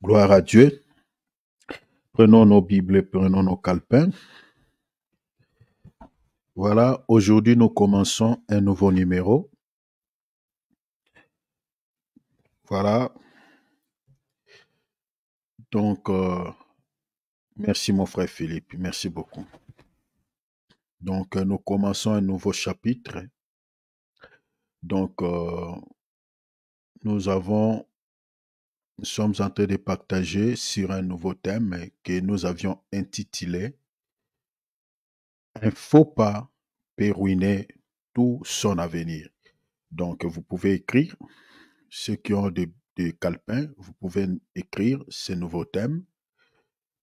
Gloire à Dieu. Prenons nos Bibles et prenons nos calepins. Voilà, aujourd'hui nous commençons un nouveau numéro. Voilà. Donc, merci mon frère Philippe, merci beaucoup. Donc, nous commençons un nouveau chapitre. Donc, nous sommes en train de partager sur un nouveau thème que nous avions intitulé Un faux pas peut ruiner tout son avenir. Donc, vous pouvez écrire, ceux qui ont des calepins, vous pouvez écrire ce nouveau thème.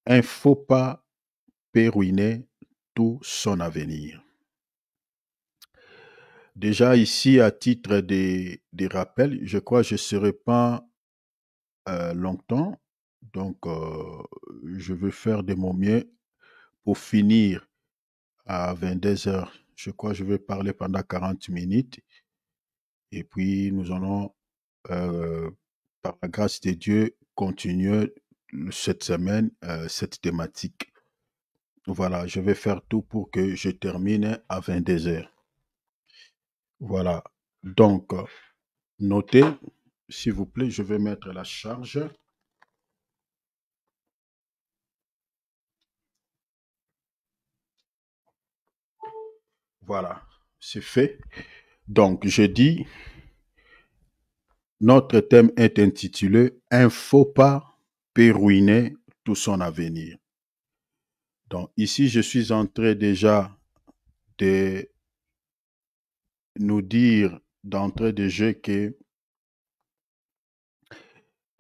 Un faux pas peut ruiner tout son avenir. Déjà ici, à titre des rappels, je crois que je ne serai pas longtemps. Donc, je vais faire de mon mieux pour finir à 22 heures. Je crois que je vais parler pendant 40 minutes. Et puis, nous allons, par la grâce de Dieu, continuer cette semaine, cette thématique. Voilà, je vais faire tout pour que je termine à 22 heures. Voilà. Donc, notez, s'il vous plaît, je vais mettre la charge. Voilà, c'est fait. Donc, je dis, notre thème est intitulé Un faux pas peut ruiner tout son avenir. Donc, ici, je suis en train déjà de nous dire d'entrée de jeu que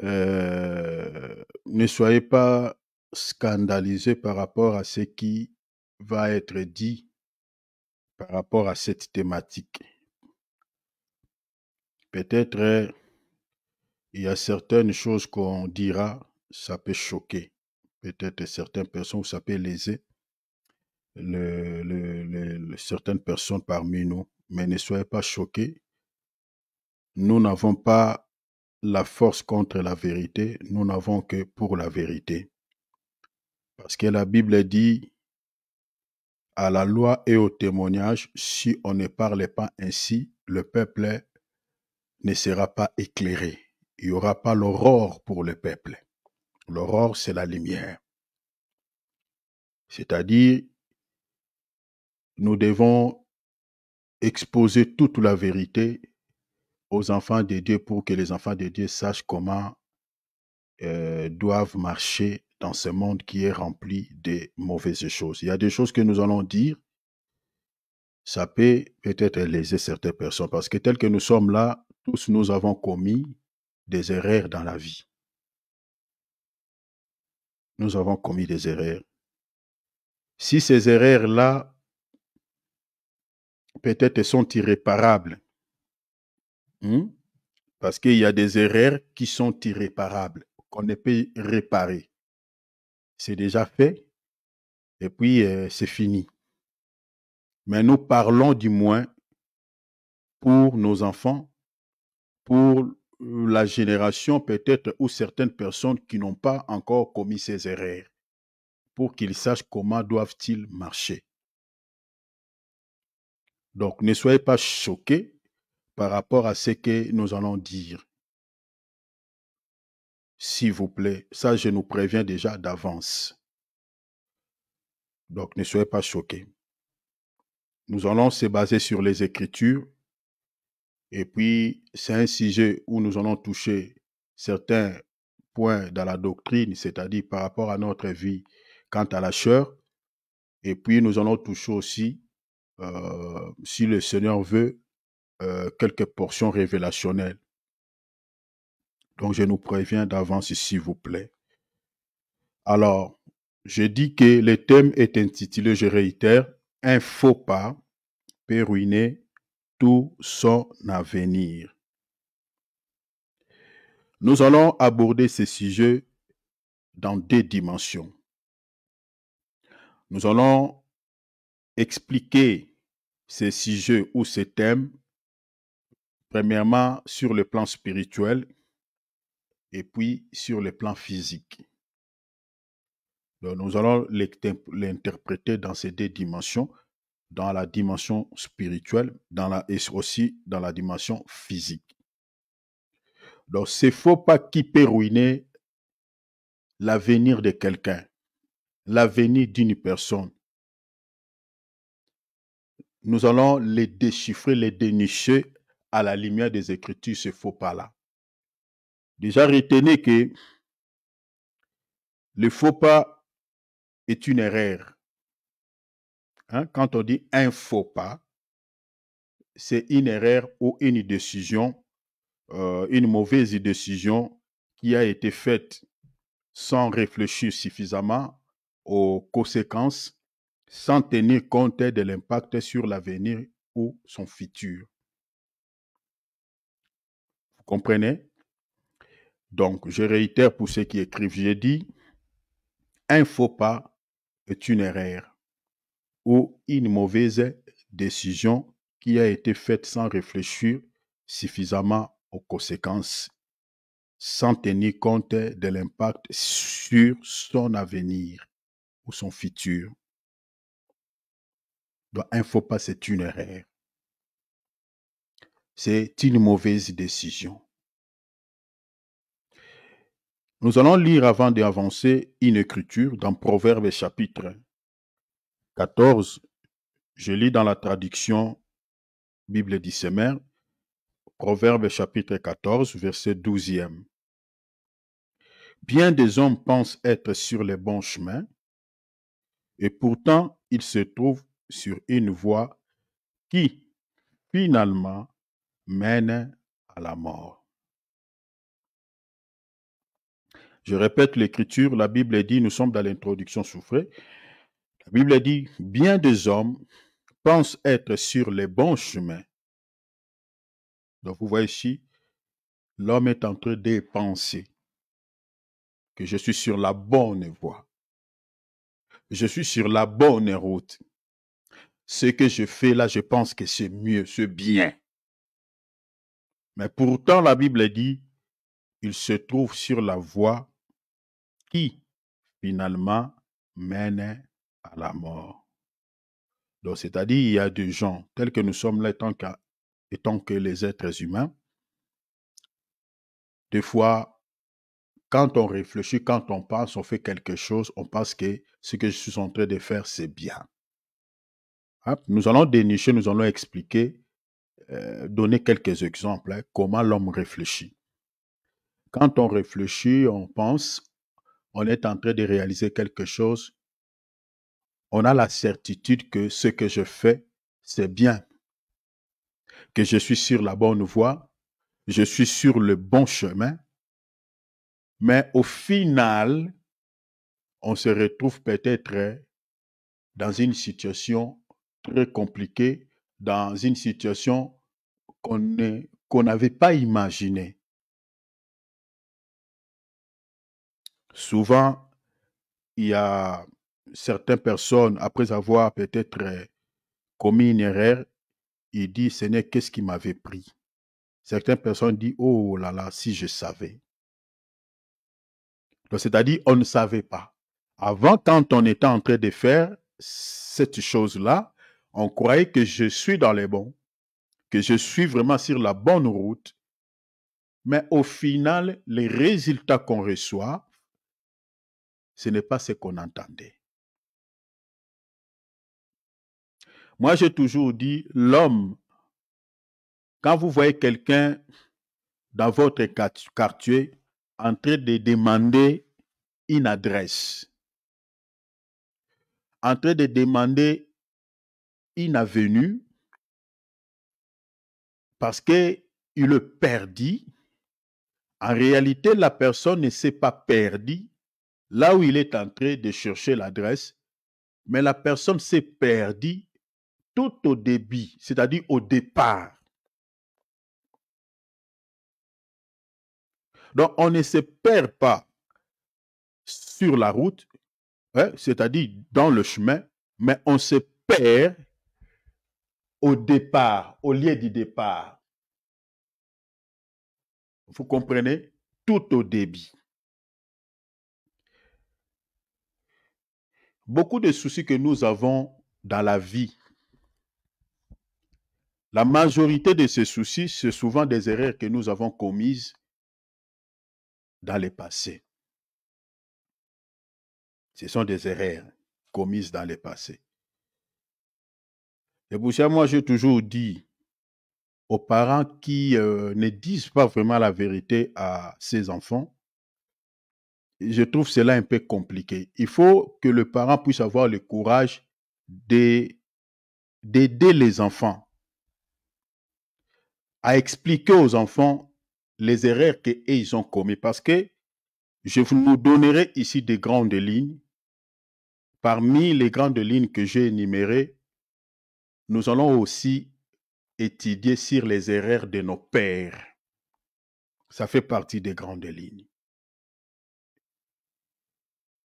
ne soyez pas scandalisés par rapport à ce qui va être dit par rapport à cette thématique. Peut-être il y a certaines choses qu'on dira, ça peut choquer. Peut-être certaines personnes, ça peut léser certaines personnes parmi nous. Mais ne soyez pas choqués. Nous n'avons pas la force contre la vérité. Nous n'avons que pour la vérité. Parce que la Bible dit, à la loi et au témoignage, si on ne parle pas ainsi, le peuple ne sera pas éclairé. Il n'y aura pas l'aurore pour le peuple. L'aurore, c'est la lumière. C'est-à-dire, nous devons exposer toute la vérité aux enfants de Dieu pour que les enfants de Dieu sachent comment doivent marcher dans ce monde qui est rempli de mauvaises choses. Il y a des choses que nous allons dire, ça peut peut-être léser certaines personnes parce que tel que nous sommes là, tous nous avons commis des erreurs dans la vie. Nous avons commis des erreurs. Si ces erreurs-là, peut-être sont irréparables, parce qu'il y a des erreurs qui sont irréparables, qu'on ne peut réparer. C'est déjà fait, et puis c'est fini. Mais nous parlons du moins pour nos enfants, pour la génération peut-être ou certaines personnes qui n'ont pas encore commis ces erreurs, pour qu'ils sachent comment doivent-ils marcher. Donc, ne soyez pas choqués par rapport à ce que nous allons dire. S'il vous plaît, ça je nous préviens déjà d'avance. Donc, ne soyez pas choqués. Nous allons se baser sur les Écritures et puis c'est un sujet où nous allons toucher certains points dans la doctrine, c'est-à-dire par rapport à notre vie quant à la chair. Et puis nous allons toucher aussi, si le Seigneur veut, quelques portions révélationnelles. Donc je nous préviens d'avance, s'il vous plaît. Alors, je dis que le thème est intitulé, je réitère, Un faux pas peut ruiner tout son avenir. Nous allons aborder ce sujet dans deux dimensions. Nous allons expliquer ces sujets ou ces thèmes, premièrement sur le plan spirituel, et puis sur le plan physique. Donc, nous allons l'interpréter dans ces deux dimensions, dans la dimension spirituelle et aussi dans la dimension physique. Donc, ce faux pas qui peut ruiner l'avenir de quelqu'un, l'avenir d'une personne. Nous allons les déchiffrer, les dénicher à la lumière des Écritures, ce faux pas-là. Déjà, retenez que le faux pas est une erreur. Quand on dit un faux pas, c'est une erreur ou une décision, une mauvaise décision qui a été faite sans réfléchir suffisamment aux conséquences, sans tenir compte de l'impact sur l'avenir ou son futur. Vous comprenez? Donc, je réitère pour ceux qui écrivent, j'ai dit, un faux pas est une erreur ou une mauvaise décision qui a été faite sans réfléchir suffisamment aux conséquences, sans tenir compte de l'impact sur son avenir ou son futur. Donc, un faux pas, c'est une erreur. C'est une mauvaise décision. Nous allons lire avant d'avancer une écriture dans Proverbes chapitre 14. Je lis dans la traduction Bible d'Issemer, Proverbes chapitre 14, verset 12e. Bien des hommes pensent être sur les bons chemins, et pourtant ils se trouvent sur une voie qui, finalement, mène à la mort. Je répète l'écriture, la Bible dit, nous sommes dans l'introduction souffrée, la Bible dit, bien des hommes pensent être sur les bons chemins. Donc vous voyez ici, l'homme est en train de penser que je suis sur la bonne voie. Je suis sur la bonne route. Ce que je fais là, je pense que c'est mieux, c'est bien. Mais pourtant, la Bible dit, il se trouve sur la voie qui, finalement, mène à la mort. Donc, c'est-à-dire, il y a des gens, tels que nous sommes là, étant que les êtres humains, des fois, quand on réfléchit, quand on pense, on fait quelque chose, on pense que ce que je suis en train de faire, c'est bien. Nous allons dénicher, nous allons expliquer, donner quelques exemples, comment l'homme réfléchit. Quand on réfléchit, on pense, on est en train de réaliser quelque chose, on a la certitude que ce que je fais, c'est bien, que je suis sur la bonne voie, je suis sur le bon chemin, mais au final, on se retrouve peut-être dans une situation très compliquée, dans une situation qu'on n'avait pas imaginée. Souvent, il y a certaines personnes, après avoir peut-être commis une erreur, ils disent, Seigneur, qu'est-ce qui m'avait pris? Certaines personnes disent, oh là là, si je savais. Donc, c'est-à-dire, on ne savait pas. Avant, quand on était en train de faire cette chose-là, on croyait que je suis dans les bons, que je suis vraiment sur la bonne route. Mais au final, les résultats qu'on reçoit, ce n'est pas ce qu'on entendait. Moi, j'ai toujours dit, l'homme, quand vous voyez quelqu'un dans votre quartier en train de demander une adresse, en train de demander une avenue, parce qu'il le perdit, en réalité, la personne ne s'est pas perdue là où il est en train de chercher l'adresse, mais la personne s'est perdue tout au début, c'est-à-dire au départ. Donc, on ne se perd pas sur la route, c'est-à-dire dans le chemin, mais on se perd au départ, au lieu du départ. Vous comprenez? tout au débit. Beaucoup de soucis que nous avons dans la vie, la majorité de ces soucis, c'est souvent des erreurs que nous avons commises dans le passé. Ce sont des erreurs commises dans le passé. Et pour ça, moi, j'ai toujours dit aux parents qui ne disent pas vraiment la vérité à ses enfants, je trouve cela un peu compliqué. Il faut que le parent puisse avoir le courage d'aider les enfants à expliquer aux enfants les erreurs qu'ils ont commises. Parce que je vous donnerai ici des grandes lignes. Parmi les grandes lignes que j'ai énumérées, nous allons aussi étudier sur les erreurs de nos pères. Ça fait partie des grandes lignes.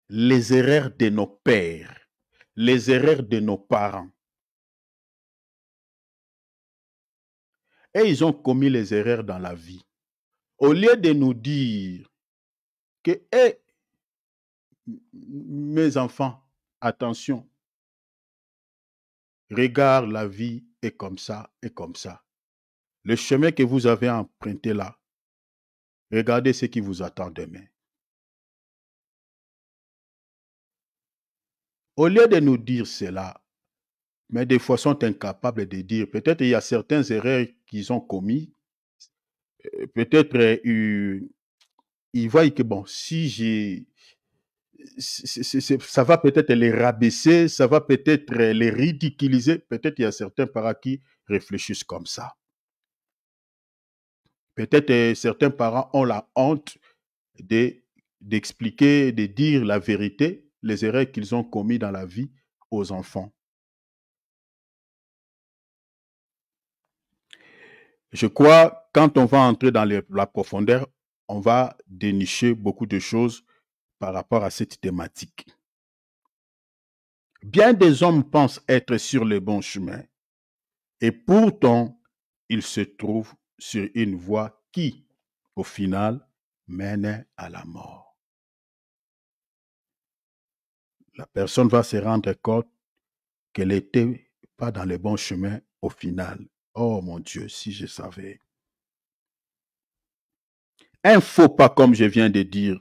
Les erreurs de nos pères, les erreurs de nos parents. Et ils ont commis les erreurs dans la vie. Au lieu de nous dire que, hey, mes enfants, attention, regarde, la vie est comme ça et comme ça. Le chemin que vous avez emprunté là, regardez ce qui vous attend demain. Au lieu de nous dire cela, mais des fois sont incapables de dire, peut-être il y a certaines erreurs qu'ils ont commises, peut-être ils voient que bon, si j'ai, ça va peut-être les rabaisser, ça va peut-être les ridiculiser, peut-être il y a certains parents qui réfléchissent comme ça. Peut-être certains parents ont la honte d'expliquer, de dire la vérité, les erreurs qu'ils ont commises dans la vie aux enfants. Je crois, quand on va entrer dans la profondeur, on va dénicher beaucoup de choses par rapport à cette thématique. Bien des hommes pensent être sur le bon chemin, et pourtant, ils se trouvent sur une voie qui, au final, mène à la mort. La personne va se rendre compte qu'elle n'était pas dans le bon chemin au final. Oh mon Dieu, si je savais. Un faux pas, comme je viens de dire,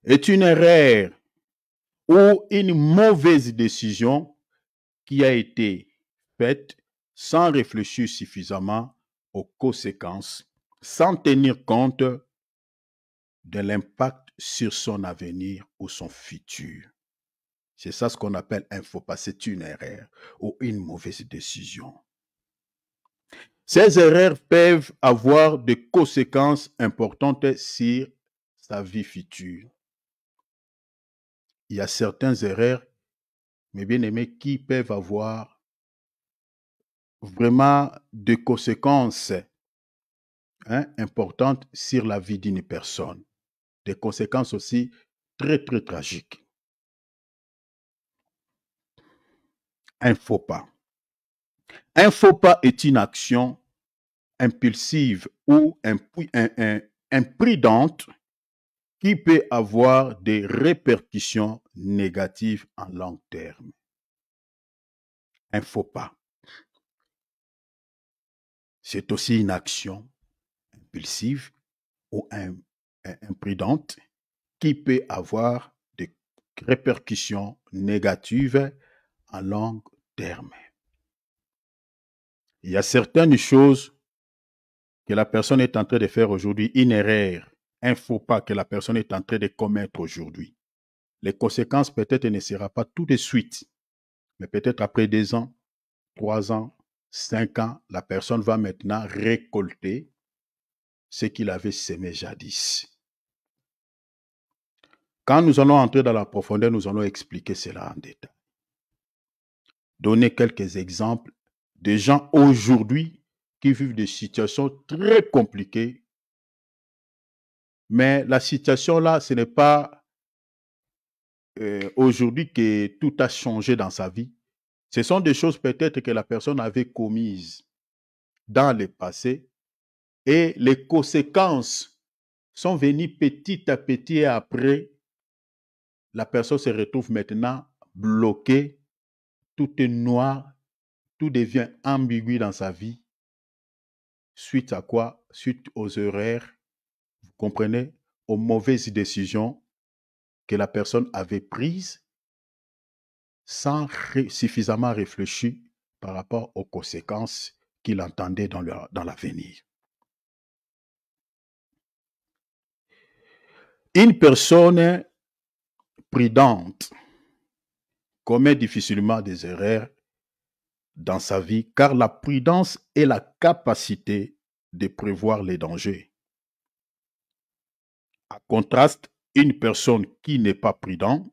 est une erreur ou une mauvaise décision qui a été faite sans réfléchir suffisamment aux conséquences, sans tenir compte de l'impact sur son avenir ou son futur. C'est ça ce qu'on appelle un faux pas, c'est une erreur ou une mauvaise décision. Ces erreurs peuvent avoir des conséquences importantes sur sa vie future. Il y a certaines erreurs, mes bien-aimés, qui peuvent avoir vraiment des conséquences importantes sur la vie d'une personne. Des conséquences aussi très, très tragiques. Un faux pas. Un faux pas est une action impulsive ou imprudente qui peut avoir des répercussions négatives en long terme. Un faux pas. C'est aussi une action impulsive ou imprudente qui peut avoir des répercussions négatives en long terme. Il y a certaines choses que la personne est en train de faire aujourd'hui, une erreur, un faux pas que la personne est en train de commettre aujourd'hui. Les conséquences peut-être ne seront pas tout de suite, mais peut-être après 2 ans, 3 ans, 5 ans, la personne va maintenant récolter ce qu'il avait semé jadis. Quand nous allons entrer dans la profondeur, nous allons expliquer cela en détail. Donner quelques exemples de gens aujourd'hui qui vivent des situations très compliquées. Mais la situation là, ce n'est pas aujourd'hui que tout a changé dans sa vie. Ce sont des choses peut-être que la personne avait commises dans le passé et les conséquences sont venus petit à petit et après, la personne se retrouve maintenant bloquée, tout est noir, tout devient ambigu dans sa vie. Suite à quoi? Suite aux erreurs, vous comprenez, aux mauvaises décisions que la personne avait prises sans suffisamment réfléchir par rapport aux conséquences qu'il entendait dans l'avenir. Une personne prudente commet difficilement des erreurs dans sa vie car la prudence est la capacité de prévoir les dangers. En contraste, une personne qui n'est pas prudente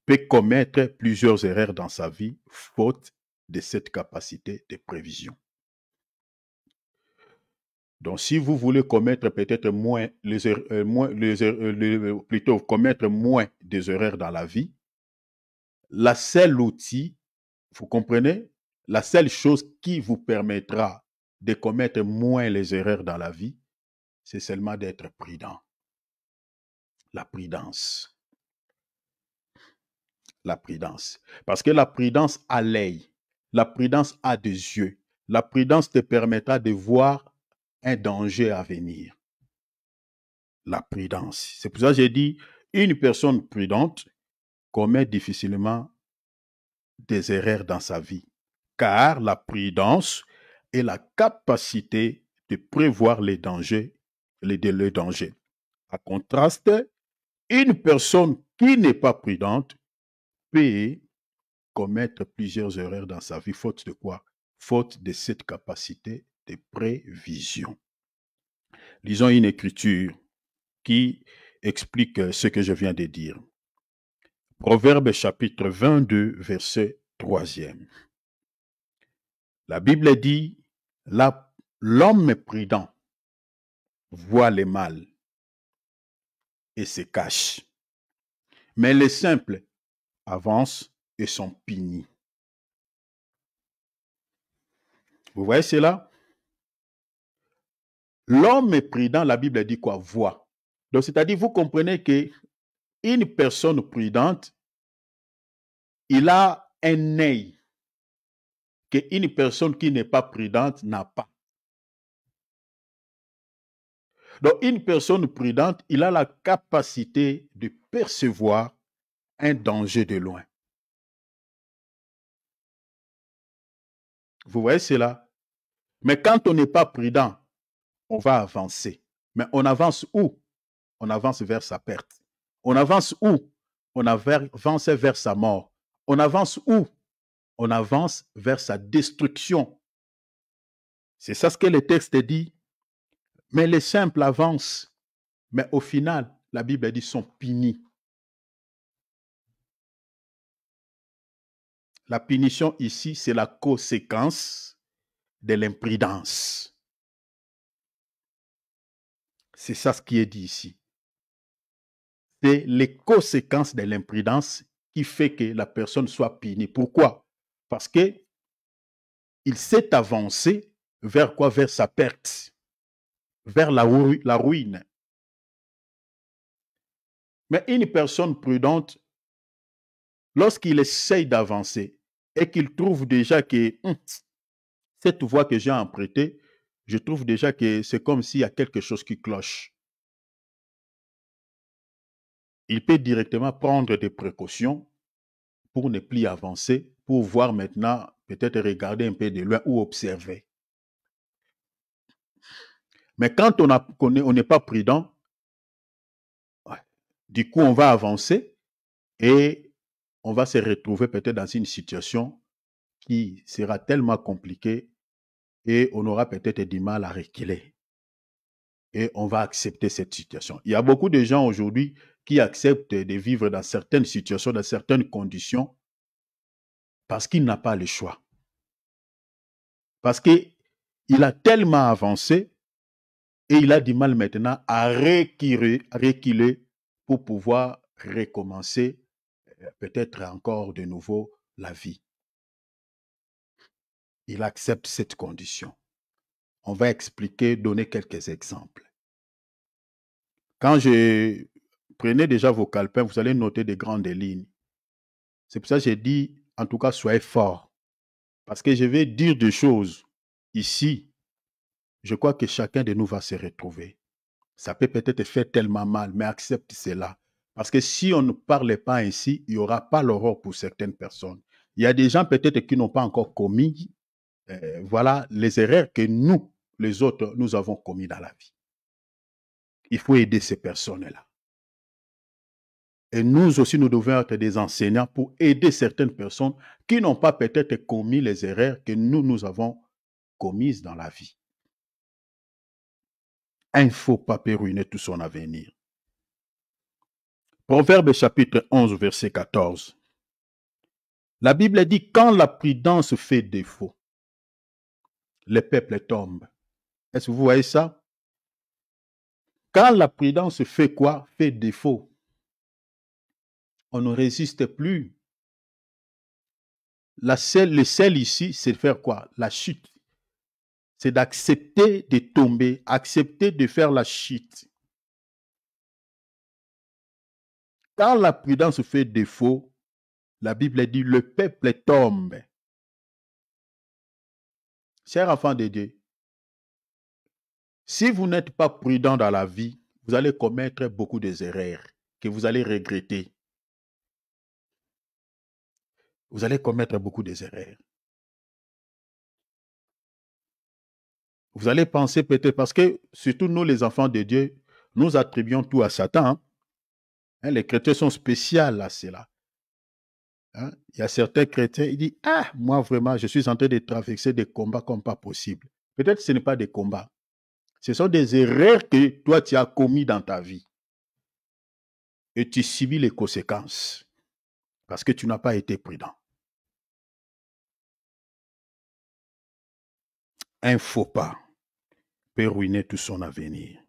peut commettre plusieurs erreurs dans sa vie faute de cette capacité de prévision. Donc, si vous voulez commettre peut-être plutôt commettre moins des erreurs dans la vie, la seule outil, vous comprenez, la seule chose qui vous permettra de commettre moins les erreurs dans la vie, c'est seulement d'être prudent. La prudence. La prudence. Parce que la prudence a l'œil, la prudence a des yeux. La prudence te permettra de voir un danger à venir. La prudence. C'est pour ça que j'ai dit, une personne prudente commet difficilement des erreurs dans sa vie. Car la prudence est la capacité de prévoir les dangers, les dangers. À contraste, une personne qui n'est pas prudente peut commettre plusieurs erreurs dans sa vie, faute de quoi? Faute de cette capacité de prévision. Lisons une écriture qui explique ce que je viens de dire. Proverbe chapitre 22, verset 3e. La Bible dit, l'homme prudent voit le mal et se cache, mais les simples avancent et sont punis. Vous voyez cela? L'homme prudent, la Bible dit quoi? Voit. Donc, c'est-à-dire, vous comprenez que une personne prudente, il a un œil qu'une personne qui n'est pas prudente n'a pas. Donc, une personne prudente, il a la capacité de percevoir un danger de loin. Vous voyez cela? Mais quand on n'est pas prudent, on va avancer. Mais on avance où? On avance vers sa perte. On avance où? On avance vers sa mort. On avance où? On avance vers sa destruction. C'est ça ce que le texte dit. Mais les simples avancent. Mais au final, la Bible dit sont punis. La punition ici, c'est la conséquence de l'imprudence. C'est ça ce qui est dit ici. C'est les conséquences de l'imprudence qui fait que la personne soit punie. Pourquoi? Parce que il s'est avancé vers quoi? Vers sa perte, vers la ruine. Mais une personne prudente, lorsqu'il essaye d'avancer et qu'il trouve déjà que cette voie que j'ai empruntée, je trouve déjà que c'est comme s'il y a quelque chose qui cloche. Il peut directement prendre des précautions pour ne plus avancer, pour voir maintenant, peut-être regarder un peu de loin ou observer. Mais quand on n'est pas prudent, du coup, on va avancer et on va se retrouver peut-être dans une situation qui sera tellement compliquée et on aura peut-être du mal à reculer. Et on va accepter cette situation. Il y a beaucoup de gens aujourd'hui qui acceptent de vivre dans certaines situations, dans certaines conditions, parce qu'il n'a pas le choix. Parce qu'il a tellement avancé et il a du mal maintenant à reculer pour pouvoir recommencer peut-être encore de nouveau la vie. Il accepte cette condition. On va expliquer, donner quelques exemples. Quand je prenais déjà vos calepins, vous allez noter des grandes lignes. C'est pour ça que j'ai dit, en tout cas, soyez forts. Parce que je vais dire des choses ici. Je crois que chacun de nous va se retrouver. Ça peut peut-être faire tellement mal, mais accepte cela. Parce que si on ne parlait pas ainsi, il n'y aura pas l'aurore pour certaines personnes. Il y a des gens peut-être qui n'ont pas encore commis, voilà, les erreurs que nous, les autres, nous avons commis dans la vie. Il faut aider ces personnes-là. Et nous aussi, nous devons être des enseignants pour aider certaines personnes qui n'ont pas peut-être commis les erreurs que nous avons commises dans la vie. Il ne faut pas ruiner tout son avenir. Proverbe chapitre 11, verset 14. La Bible dit, quand la prudence fait défaut, le peuple tombe. Est-ce que vous voyez ça? Quand la prudence fait quoi? Fait défaut. On ne résiste plus. Le sel ici, c'est de faire quoi? La chute. C'est d'accepter de tomber, accepter de faire la chute. Quand la prudence fait défaut, la Bible dit, le peuple tombe. Chers enfants de Dieu, si vous n'êtes pas prudent dans la vie, vous allez commettre beaucoup d'erreurs que vous allez regretter. Vous allez commettre beaucoup d'erreurs. Vous allez penser peut-être, parce que surtout nous les enfants de Dieu, nous attribuons tout à Satan. Hein, les chrétiens sont spéciaux à cela. Hein? Il y a certains chrétiens, ils disent, ah, moi vraiment, je suis en train de traverser des combats comme pas possible. Peut-être que ce n'est pas des combats. Ce sont des erreurs que toi, tu as commis dans ta vie. Et tu subis les conséquences. Parce que tu n'as pas été prudent. Un faux pas peut ruiner tout son avenir.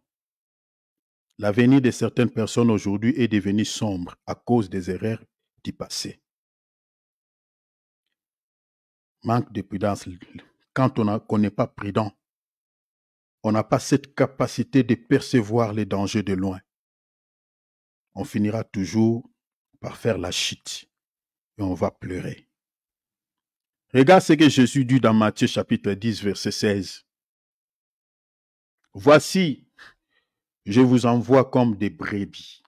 L'avenir de certaines personnes aujourd'hui est devenu sombre à cause des erreurs du passé. Manque de prudence. Quand on n'est pas prudent, on n'a pas cette capacité de percevoir les dangers de loin. On finira toujours par faire la chute et on va pleurer. Regarde ce que Jésus dit dans Matthieu chapitre 10, verset 16. Voici, je vous envoie comme des brebis.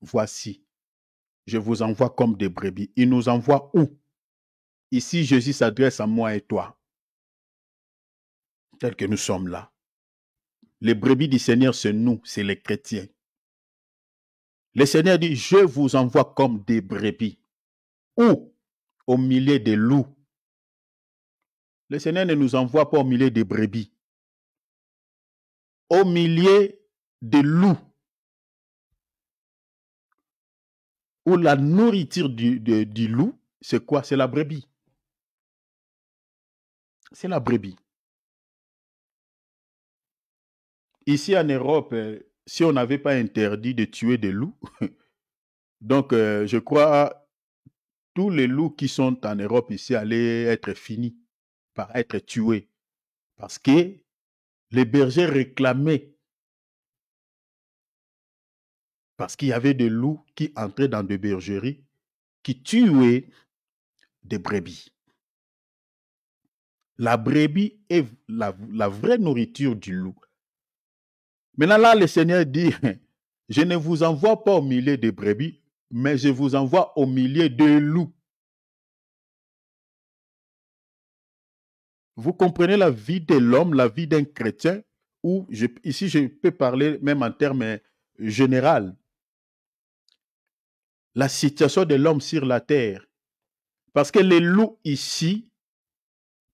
Voici, je vous envoie comme des brebis. Il nous envoie où? Ici, Jésus s'adresse à moi et toi, tels que nous sommes là. Les brebis du Seigneur, c'est nous, c'est les chrétiens. Le Seigneur dit, je vous envoie comme des brebis. Où? Au milieu des loups. Le Seigneur ne nous envoie pas au milieu des brebis. Au milieu des loups. Où la nourriture du loup, c'est quoi? C'est la brebis. C'est la brebis. Ici en Europe, si on n'avait pas interdit de tuer des loups, donc je crois tous les loups qui sont en Europe ici allaient être finis par être tués. Parce que les bergers réclamaient. Parce qu'il y avait des loups qui entraient dans des bergeries, qui tuaient des brebis. La brebis est la vraie nourriture du loup. Maintenant là, le Seigneur dit, je ne vous envoie pas au milieu des brebis, mais je vous envoie au milieu des loups. Vous comprenez la vie de l'homme, la vie d'un chrétien, où ici je peux parler même en termes généraux. La situation de l'homme sur la terre. Parce que les loups ici,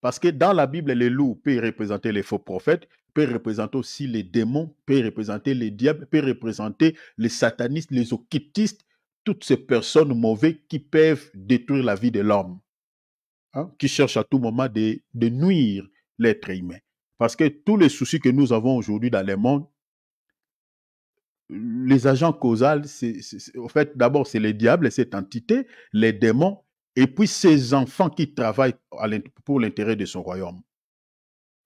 parce que dans la Bible, les loups peuvent représenter les faux prophètes, peuvent représenter aussi les démons, peuvent représenter les diables, peuvent représenter les satanistes, les occultistes, toutes ces personnes mauvaises qui peuvent détruire la vie de l'homme, hein, qui cherchent à tout moment de nuire l'être humain. Parce que tous les soucis que nous avons aujourd'hui dans le monde, les agents causaux, en fait, d'abord, c'est les diables, cette entité, les démons, et puis ces enfants qui travaillent pour l'intérêt de son royaume.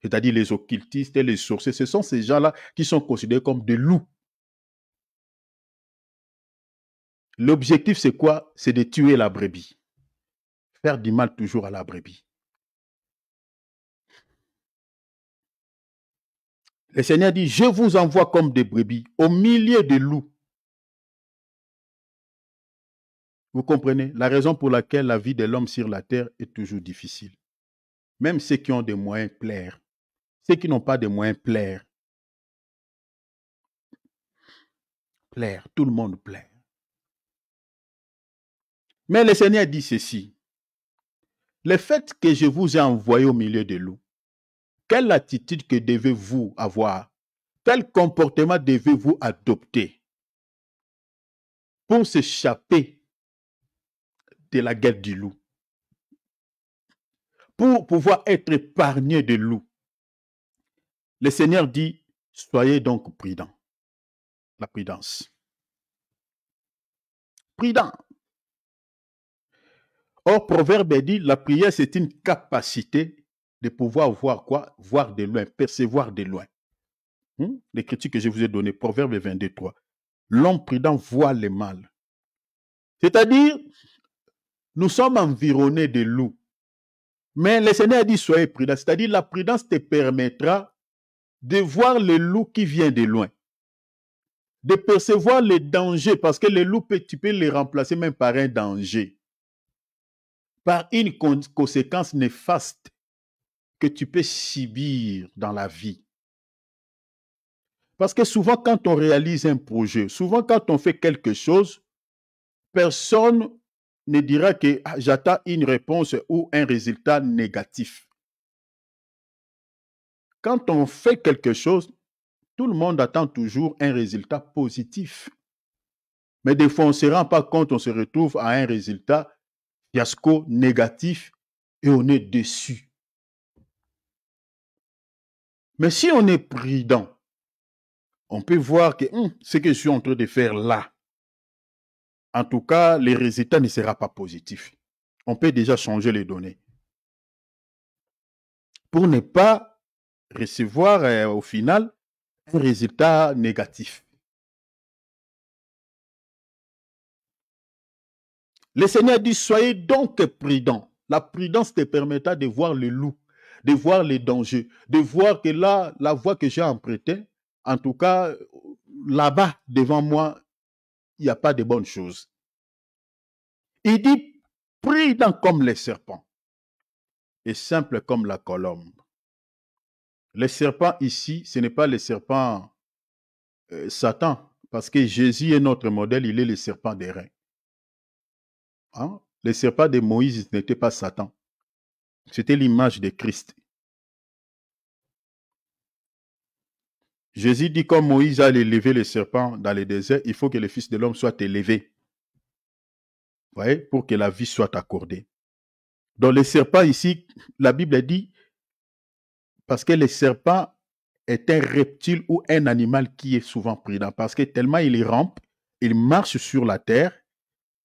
C'est-à-dire les occultistes et les sorciers. Ce sont ces gens-là qui sont considérés comme des loups L'objectif, c'est quoi? C'est de tuer la brebis. Faire du mal toujours à la brebis. Le Seigneur dit, je vous envoie comme des brebis au milieu des loups. Vous comprenez? La raison pour laquelle la vie de l'homme sur la terre est toujours difficile. Même ceux qui ont des moyens plaire. Ceux qui n'ont pas de moyens plaire. Plaire. Tout le monde plaire. Mais le Seigneur dit ceci. Le fait que je vous ai envoyé au milieu des loups, quelle attitude que devez-vous avoir? Quel comportement devez-vous adopter pour s'échapper de la guerre du loup? Pour pouvoir être épargné des loups. Le Seigneur dit, soyez donc prudents. La prudence. Prudent. Or, Proverbe dit, la prière, c'est une capacité de pouvoir voir quoi? Voir de loin, percevoir de loin. L'écriture que je vous ai donnée, Proverbe 22, 3. L'homme prudent voit le mal. C'est-à-dire, nous sommes environnés de loups. Mais le Seigneur dit, soyez prudents. C'est-à-dire, la prudence te permettra de voir le loup qui vient de loin. De percevoir les dangers, parce que les loups, tu peux les remplacer même par un danger. Par une conséquence néfaste que tu peux subir dans la vie. Parce que souvent, quand on réalise un projet, souvent, quand on fait quelque chose, personne ne dira que j'attends une réponse ou un résultat négatif. Quand on fait quelque chose, tout le monde attend toujours un résultat positif. Mais des fois, on ne se rend pas compte, on se retrouve à un résultat fiasco négatif et on est déçu. Mais si on est prudent, on peut voir que ce que je suis en train de faire là, en tout cas, les résultats ne seront pas positifs. On peut déjà changer les données. Pour ne pas recevoir au final un résultat négatif. Le Seigneur dit, soyez donc prudents. La prudence te permettra de voir le loup, de voir les dangers, de voir que là, la voie que j'ai empruntée, en tout cas, là-bas, devant moi, il n'y a pas de bonnes choses. Il dit, prudent comme les serpents et simple comme la colombe. Les serpents ici, ce n'est pas les serpents Satan, parce que Jésus est notre modèle, il est le serpent des reins. Hein? Le serpent de Moïse n'était pas Satan. C'était l'image de Christ. Jésus dit, comme Moïse a élevé le serpent dans le désert, il faut que le Fils de l'homme soit élevé. Vous voyez, pour que la vie soit accordée. Donc le serpent ici, la Bible dit, parce que le serpent est un reptile ou un animal qui est souvent prudent, parce que tellement il rampe, il marche sur la terre,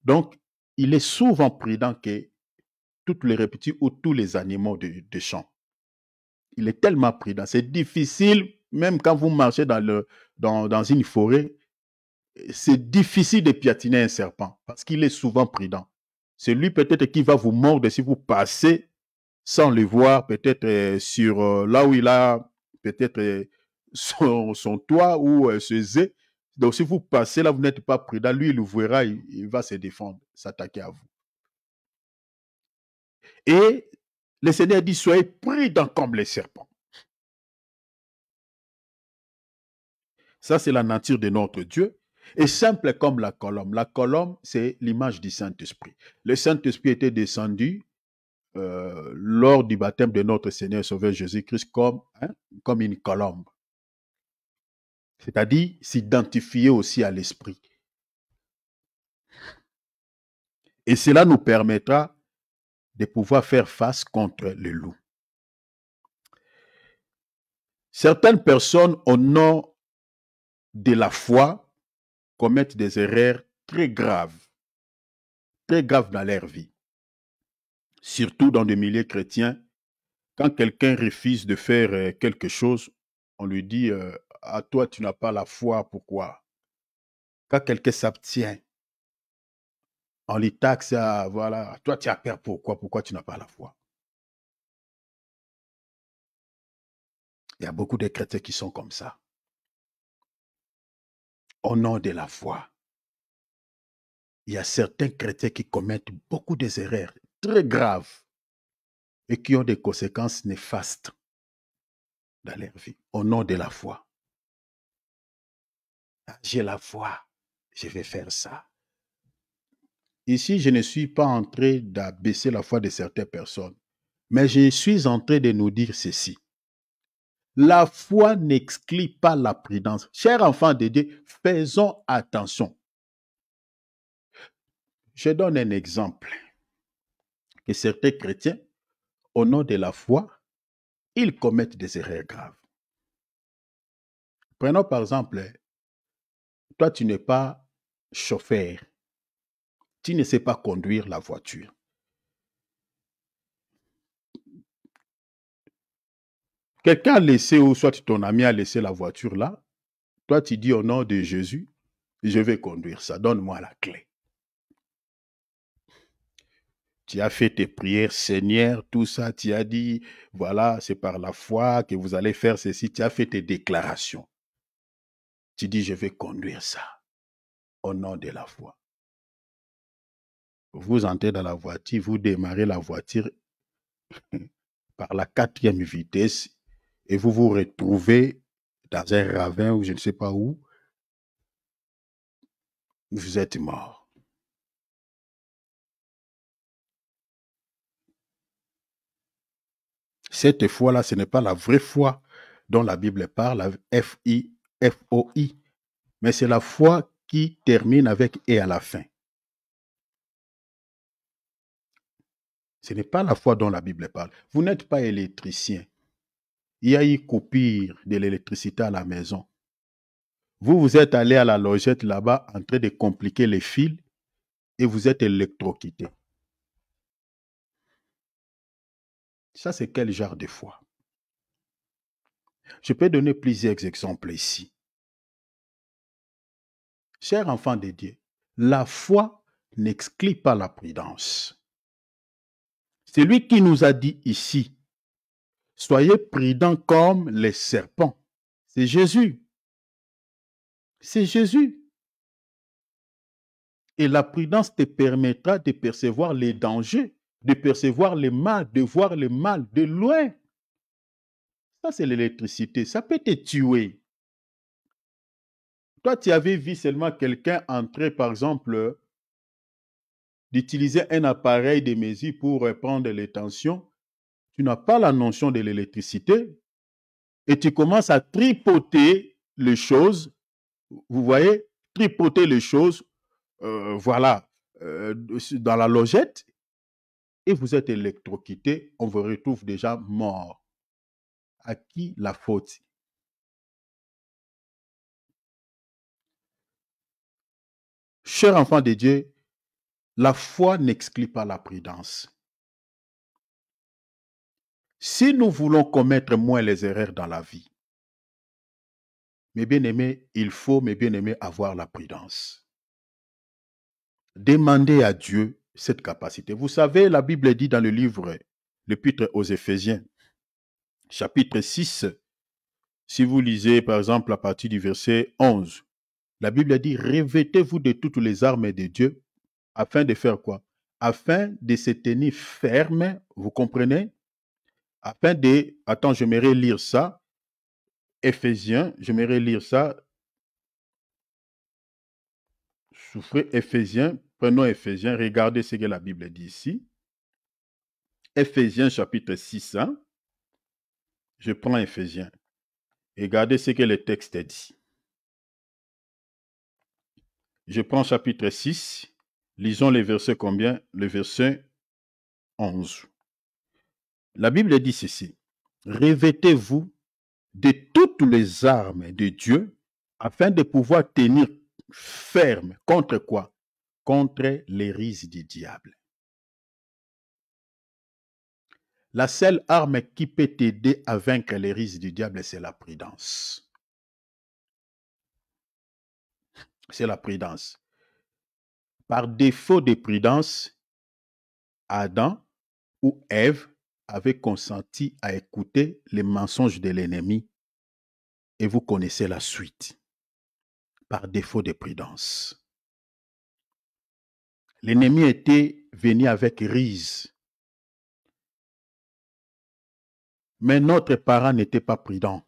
donc il est souvent prudent que tous les reptiles ou tous les animaux de champ. Il est tellement prudent. C'est difficile, même quand vous marchez dans une forêt, c'est difficile de piétiner un serpent parce qu'il est souvent prudent. C'est lui peut-être qui va vous mordre si vous passez sans le voir, peut-être sur là où il a peut-être son toit ou ses œufs. Donc si vous passez là, vous n'êtes pas prudent, lui il le verra, il va se défendre, s'attaquer à vous. Et le Seigneur dit, soyez prudents comme les serpents. Ça, c'est la nature de notre Dieu. Et simple comme la colombe. La colombe, c'est l'image du Saint-Esprit. Le Saint-Esprit était descendu lors du baptême de notre Seigneur Sauveur Jésus-Christ comme une colombe. C'est-à-dire s'identifier aussi à l'Esprit. Et cela nous permettra de pouvoir faire face contre le loup. Certaines personnes, au nom de la foi, commettent des erreurs très graves dans leur vie. Surtout dans des milieux chrétiens, quand quelqu'un refuse de faire quelque chose, on lui dit à toi, tu n'as pas la foi, pourquoi? Quand quelqu'un s'abstient, On les taxe à, voilà, toi tu as peur pourquoi? Pourquoi tu n'as pas la foi? Il y a beaucoup de chrétiens qui sont comme ça. Au nom de la foi, il y a certains chrétiens qui commettent beaucoup d'erreurs très graves et qui ont des conséquences néfastes dans leur vie. Au nom de la foi. J'ai la foi, je vais faire ça. Ici, je ne suis pas en train d'abaisser la foi de certaines personnes, mais je suis en train de nous dire ceci. La foi n'exclut pas la prudence. Chers enfants de Dieu, faisons attention. Je donne un exemple. Que certains chrétiens, au nom de la foi, ils commettent des erreurs graves. Prenons par exemple, toi tu n'es pas chauffeur, tu ne sais pas conduire la voiture. Quelqu'un a laissé, ou soit ton ami a laissé la voiture là, toi tu dis au nom de Jésus, je vais conduire ça, donne-moi la clé. Tu as fait tes prières, Seigneur, tout ça, tu as dit, voilà, c'est par la foi que vous allez faire ceci, tu as fait tes déclarations. Tu dis, je vais conduire ça au nom de la foi. Vous entrez dans la voiture, vous démarrez la voiture par la 4e vitesse et vous vous retrouvez dans un ravin ou je ne sais pas où, vous êtes mort. Cette foi-là, ce n'est pas la vraie foi dont la Bible parle, la F-I-F-O-I, mais c'est la foi qui termine avec et à la fin. Ce n'est pas la foi dont la Bible parle. Vous n'êtes pas électricien. Il y a eu coupure de l'électricité à la maison. Vous êtes allé à la logette là-bas en train de compliquer les fils et vous êtes électrocuté. Ça, c'est quel genre de foi? Je peux donner plusieurs exemples ici. Chers enfants de Dieu, la foi n'exclut pas la prudence. C'est lui qui nous a dit ici, soyez prudents comme les serpents. C'est Jésus. C'est Jésus. Et la prudence te permettra de percevoir les dangers, de percevoir le mal, de voir le mal de loin. Ça, c'est l'électricité. Ça peut te tuer. Toi, tu avais vu seulement quelqu'un entrer, par exemple, d'utiliser un appareil de mesure pour prendre les tensions. Tu n'as pas la notion de l'électricité et tu commences à tripoter les choses. Vous voyez, tripoter les choses, voilà, dans la logette et vous êtes électrocuté, on vous retrouve déjà mort. À qui la faute? Chers enfants de Dieu, la foi n'exclut pas la prudence. Si nous voulons commettre moins les erreurs dans la vie, mes bien-aimés, il faut, mes bien-aimés, avoir la prudence. Demandez à Dieu cette capacité. Vous savez, la Bible dit dans le livre, l'Épître aux Éphésiens, chapitre 6, si vous lisez par exemple à partir du verset 11, la Bible dit, revêtez-vous de toutes les armes de Dieu, afin de faire quoi? Afin de se tenir ferme, vous comprenez? Afin de, attends, j'aimerais lire ça, Éphésiens, j'aimerais lire ça, souffrez Éphésiens, prenons Éphésiens, regardez ce que la Bible dit ici. Éphésiens chapitre 6, hein? Je prends Éphésiens. Regardez ce que le texte dit. Je prends chapitre 6, lisons les versets combien? Le verset 11. La Bible dit ceci. Revêtez-vous de toutes les armes de Dieu afin de pouvoir tenir ferme contre quoi? Contre les rises du diable. La seule arme qui peut t'aider à vaincre les rises du diable, c'est la prudence. C'est la prudence. Par défaut de prudence, Adam ou Ève avaient consenti à écouter les mensonges de l'ennemi et vous connaissez la suite. Par défaut de prudence. L'ennemi était venu avec ruse. Mais notre parent n'était pas prudent.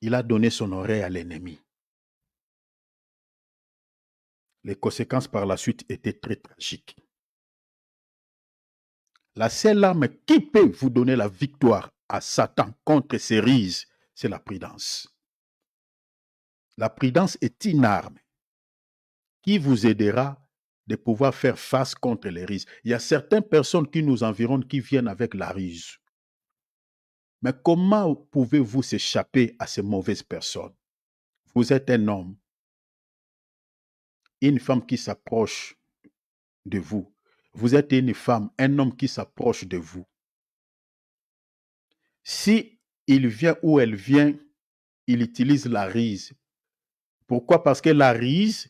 Il a donné son oreille à l'ennemi. Les conséquences par la suite étaient très tragiques. La seule arme qui peut vous donner la victoire à Satan contre ses ruses, c'est la prudence. La prudence est une arme qui vous aidera de pouvoir faire face contre les ruses. Il y a certaines personnes qui nous environnent qui viennent avec la ruse. Mais comment pouvez-vous s'échapper à ces mauvaises personnes? Vous êtes un homme, une femme qui s'approche de vous. Vous êtes une femme, un homme qui s'approche de vous. Si il vient ou elle vient, il utilise la ruse. Pourquoi? Parce que la ruse,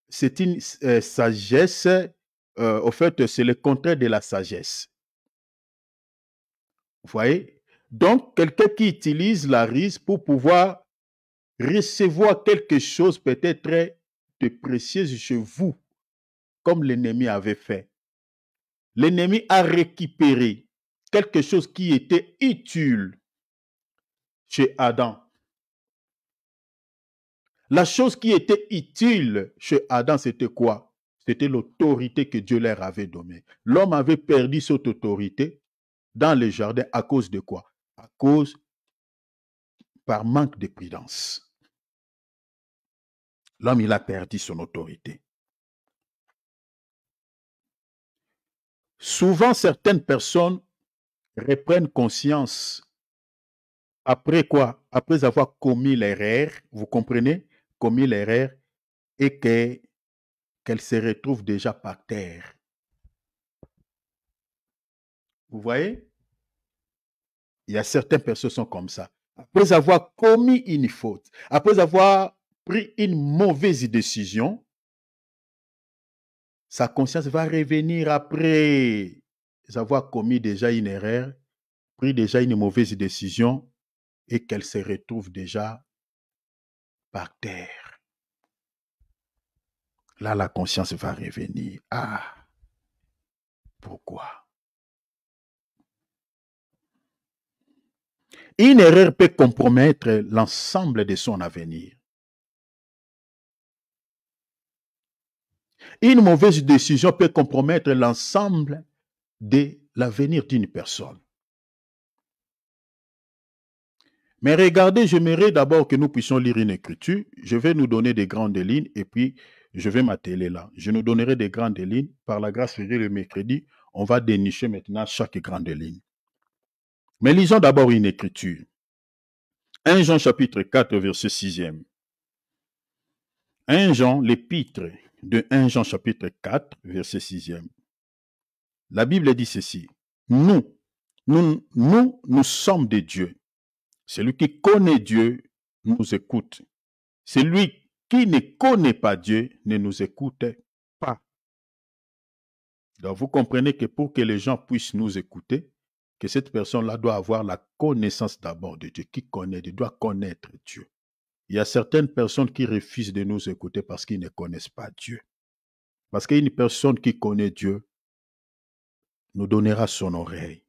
c'est une sagesse. Au fait, c'est le contraire de la sagesse. Vous voyez? Donc, quelqu'un qui utilise la ruse pour pouvoir recevoir quelque chose peut-être de précieux chez vous, comme l'ennemi avait fait. L'ennemi a récupéré quelque chose qui était utile chez Adam. La chose qui était utile chez Adam, c'était quoi? C'était l'autorité que Dieu leur avait donnée. L'homme avait perdu cette autorité dans le jardin à cause de quoi? À cause par manque de prudence. L'homme, il a perdu son autorité. Souvent, certaines personnes reprennent conscience après quoi? Après avoir commis l'erreur, vous comprenez? Commis l'erreur et qu'elles se retrouvent déjà par terre. Vous voyez? Il y a certaines personnes qui sont comme ça. Après avoir commis une faute, après avoir pris une mauvaise décision, sa conscience va revenir après avoir commis déjà une erreur, pris déjà une mauvaise décision et qu'elle se retrouve déjà par terre. Là, la conscience va revenir. Ah, pourquoi? Une erreur peut compromettre l'ensemble de son avenir. Une mauvaise décision peut compromettre l'ensemble de l'avenir d'une personne. Mais regardez, j'aimerais d'abord que nous puissions lire une écriture. Je vais nous donner des grandes lignes et puis je vais m'atteler là. Je nous donnerai des grandes lignes. Par la grâce de Dieu, le mercredi, on va dénicher maintenant chaque grande ligne. Mais lisons d'abord une écriture. 1 Jean chapitre 4, verset 6e. 1 Jean, l'épître de 1 Jean chapitre 4, verset 6e. La Bible dit ceci. Nous sommes des dieux. Celui qui connaît Dieu nous écoute. Celui qui ne connaît pas Dieu ne nous écoute pas. Donc vous comprenez que pour que les gens puissent nous écouter, que cette personne-là doit avoir la connaissance d'abord de Dieu. Qui connaît Dieu doit connaître Dieu. Il y a certaines personnes qui refusent de nous écouter parce qu'ils ne connaissent pas Dieu. Parce qu'une personne qui connaît Dieu nous donnera son oreille.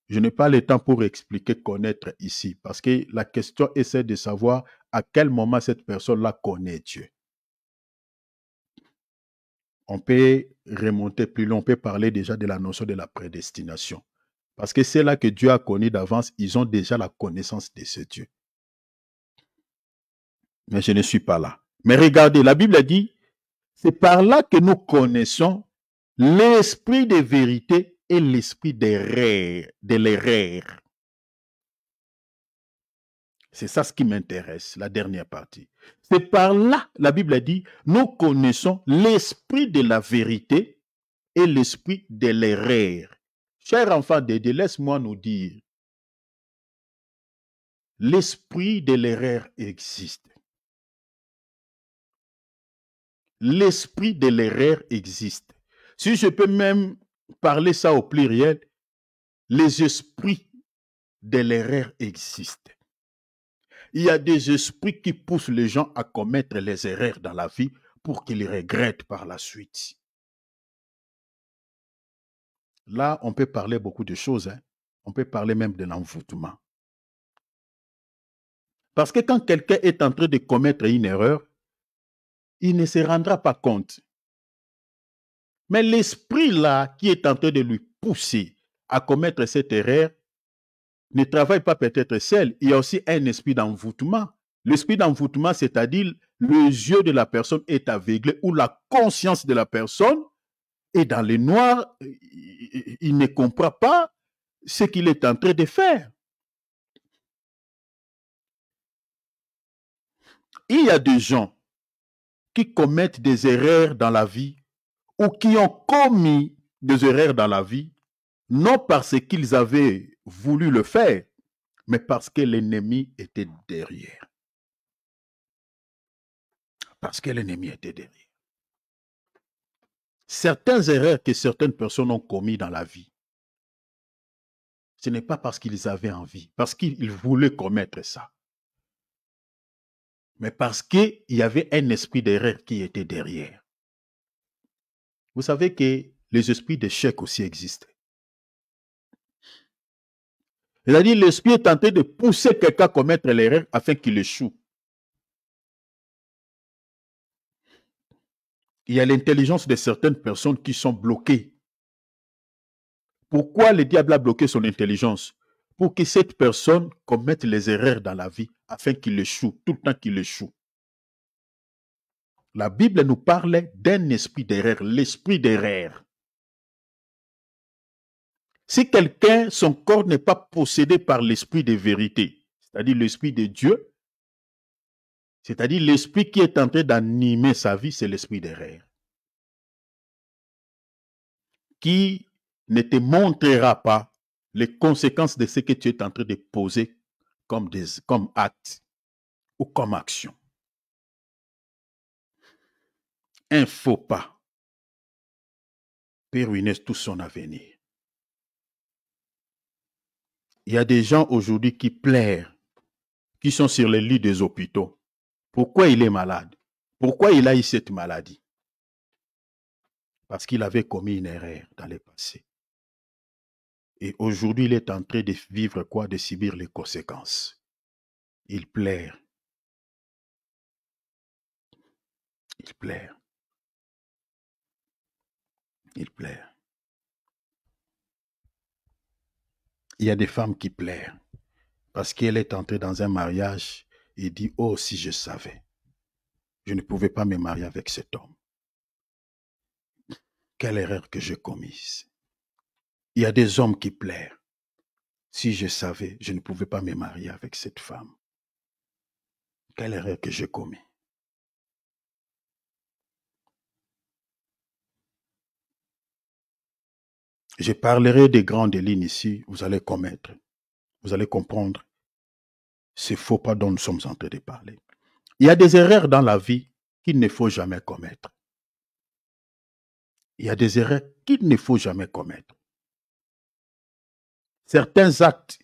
Je n'ai pas le temps pour expliquer connaître ici, parce que la question est celle de savoir à quel moment cette personne-là connaît Dieu. On peut remonter plus loin, on peut parler déjà de la notion de la prédestination. Parce que c'est là que Dieu a connu d'avance, ils ont déjà la connaissance de ce Dieu. Mais je ne suis pas là. Mais regardez, la Bible dit, c'est par là que nous connaissons l'esprit de vérité et l'esprit de l'erreur. C'est ça ce qui m'intéresse, la dernière partie. C'est par là, la Bible dit, nous connaissons l'esprit de la vérité et l'esprit de l'erreur. Cher enfant de Dieu, laisse-moi nous dire, l'esprit de l'erreur existe. l'esprit de l'erreur existe. Si je peux même parler ça au pluriel, les esprits de l'erreur existent. Il y a des esprits qui poussent les gens à commettre les erreurs dans la vie pour qu'ils regrettent par la suite. Là, on peut parler beaucoup de choses. Hein. On peut parler même de l'envoûtement. Parce que quand quelqu'un est en train de commettre une erreur, il ne se rendra pas compte. Mais l'esprit là qui est en train de lui pousser à commettre cette erreur ne travaille pas peut-être seul. Il y a aussi un esprit d'envoûtement. L'esprit d'envoûtement, c'est-à-dire le yeux de la personne est aveuglé ou la conscience de la personne est dans le noir. Il ne comprend pas ce qu'il est en train de faire. Il y a des gens qui commettent des erreurs dans la vie ou qui ont commis des erreurs dans la vie, non parce qu'ils avaient voulu le faire, mais parce que l'ennemi était derrière. Parce que l'ennemi était derrière. Certaines erreurs que certaines personnes ont commises dans la vie, ce n'est pas parce qu'ils avaient envie, parce qu'ils voulaient commettre ça, mais parce qu'il y avait un esprit d'erreur qui était derrière. Vous savez que les esprits d'échec aussi existent. C'est-à-dire l'esprit est en train de pousser quelqu'un à commettre l'erreur afin qu'il échoue. Il y a l'intelligence de certaines personnes qui sont bloquées. Pourquoi le diable a bloqué son intelligence? Pour que cette personne commette les erreurs dans la vie afin qu'il échoue, tout le temps qu'il échoue. La Bible nous parle d'un esprit d'erreur, l'esprit d'erreur. Si quelqu'un, son corps n'est pas possédé par l'esprit de vérité, c'est-à-dire l'esprit de Dieu, c'est-à-dire l'esprit qui est en train d'animer sa vie, c'est l'esprit d'erreur. Qui ne te montrera pas les conséquences de ce que tu es en train de poser comme acte ou comme action. Un faux pas peut ruiner tout son avenir. Il y a des gens aujourd'hui qui pleurent, qui sont sur les lits des hôpitaux. Pourquoi il est malade? Pourquoi il a eu cette maladie? Parce qu'il avait commis une erreur dans le passé. Et aujourd'hui, il est en train de vivre quoi? De subir les conséquences. Il pleure. Il pleure. Il pleure. Il y a des femmes qui pleurent parce qu'elle est entrée dans un mariage et dit, oh, si je savais, je ne pouvais pas me marier avec cet homme. Quelle erreur que j'ai commise. Il y a des hommes qui pleurent. Si je savais, je ne pouvais pas me marier avec cette femme. Quelle erreur que j'ai commise. Je parlerai des grandes lignes ici, vous allez commettre. Vous allez comprendre ce faux pas dont nous sommes en train de parler. Il y a des erreurs dans la vie qu'il ne faut jamais commettre. Il y a des erreurs qu'il ne faut jamais commettre. Certains actes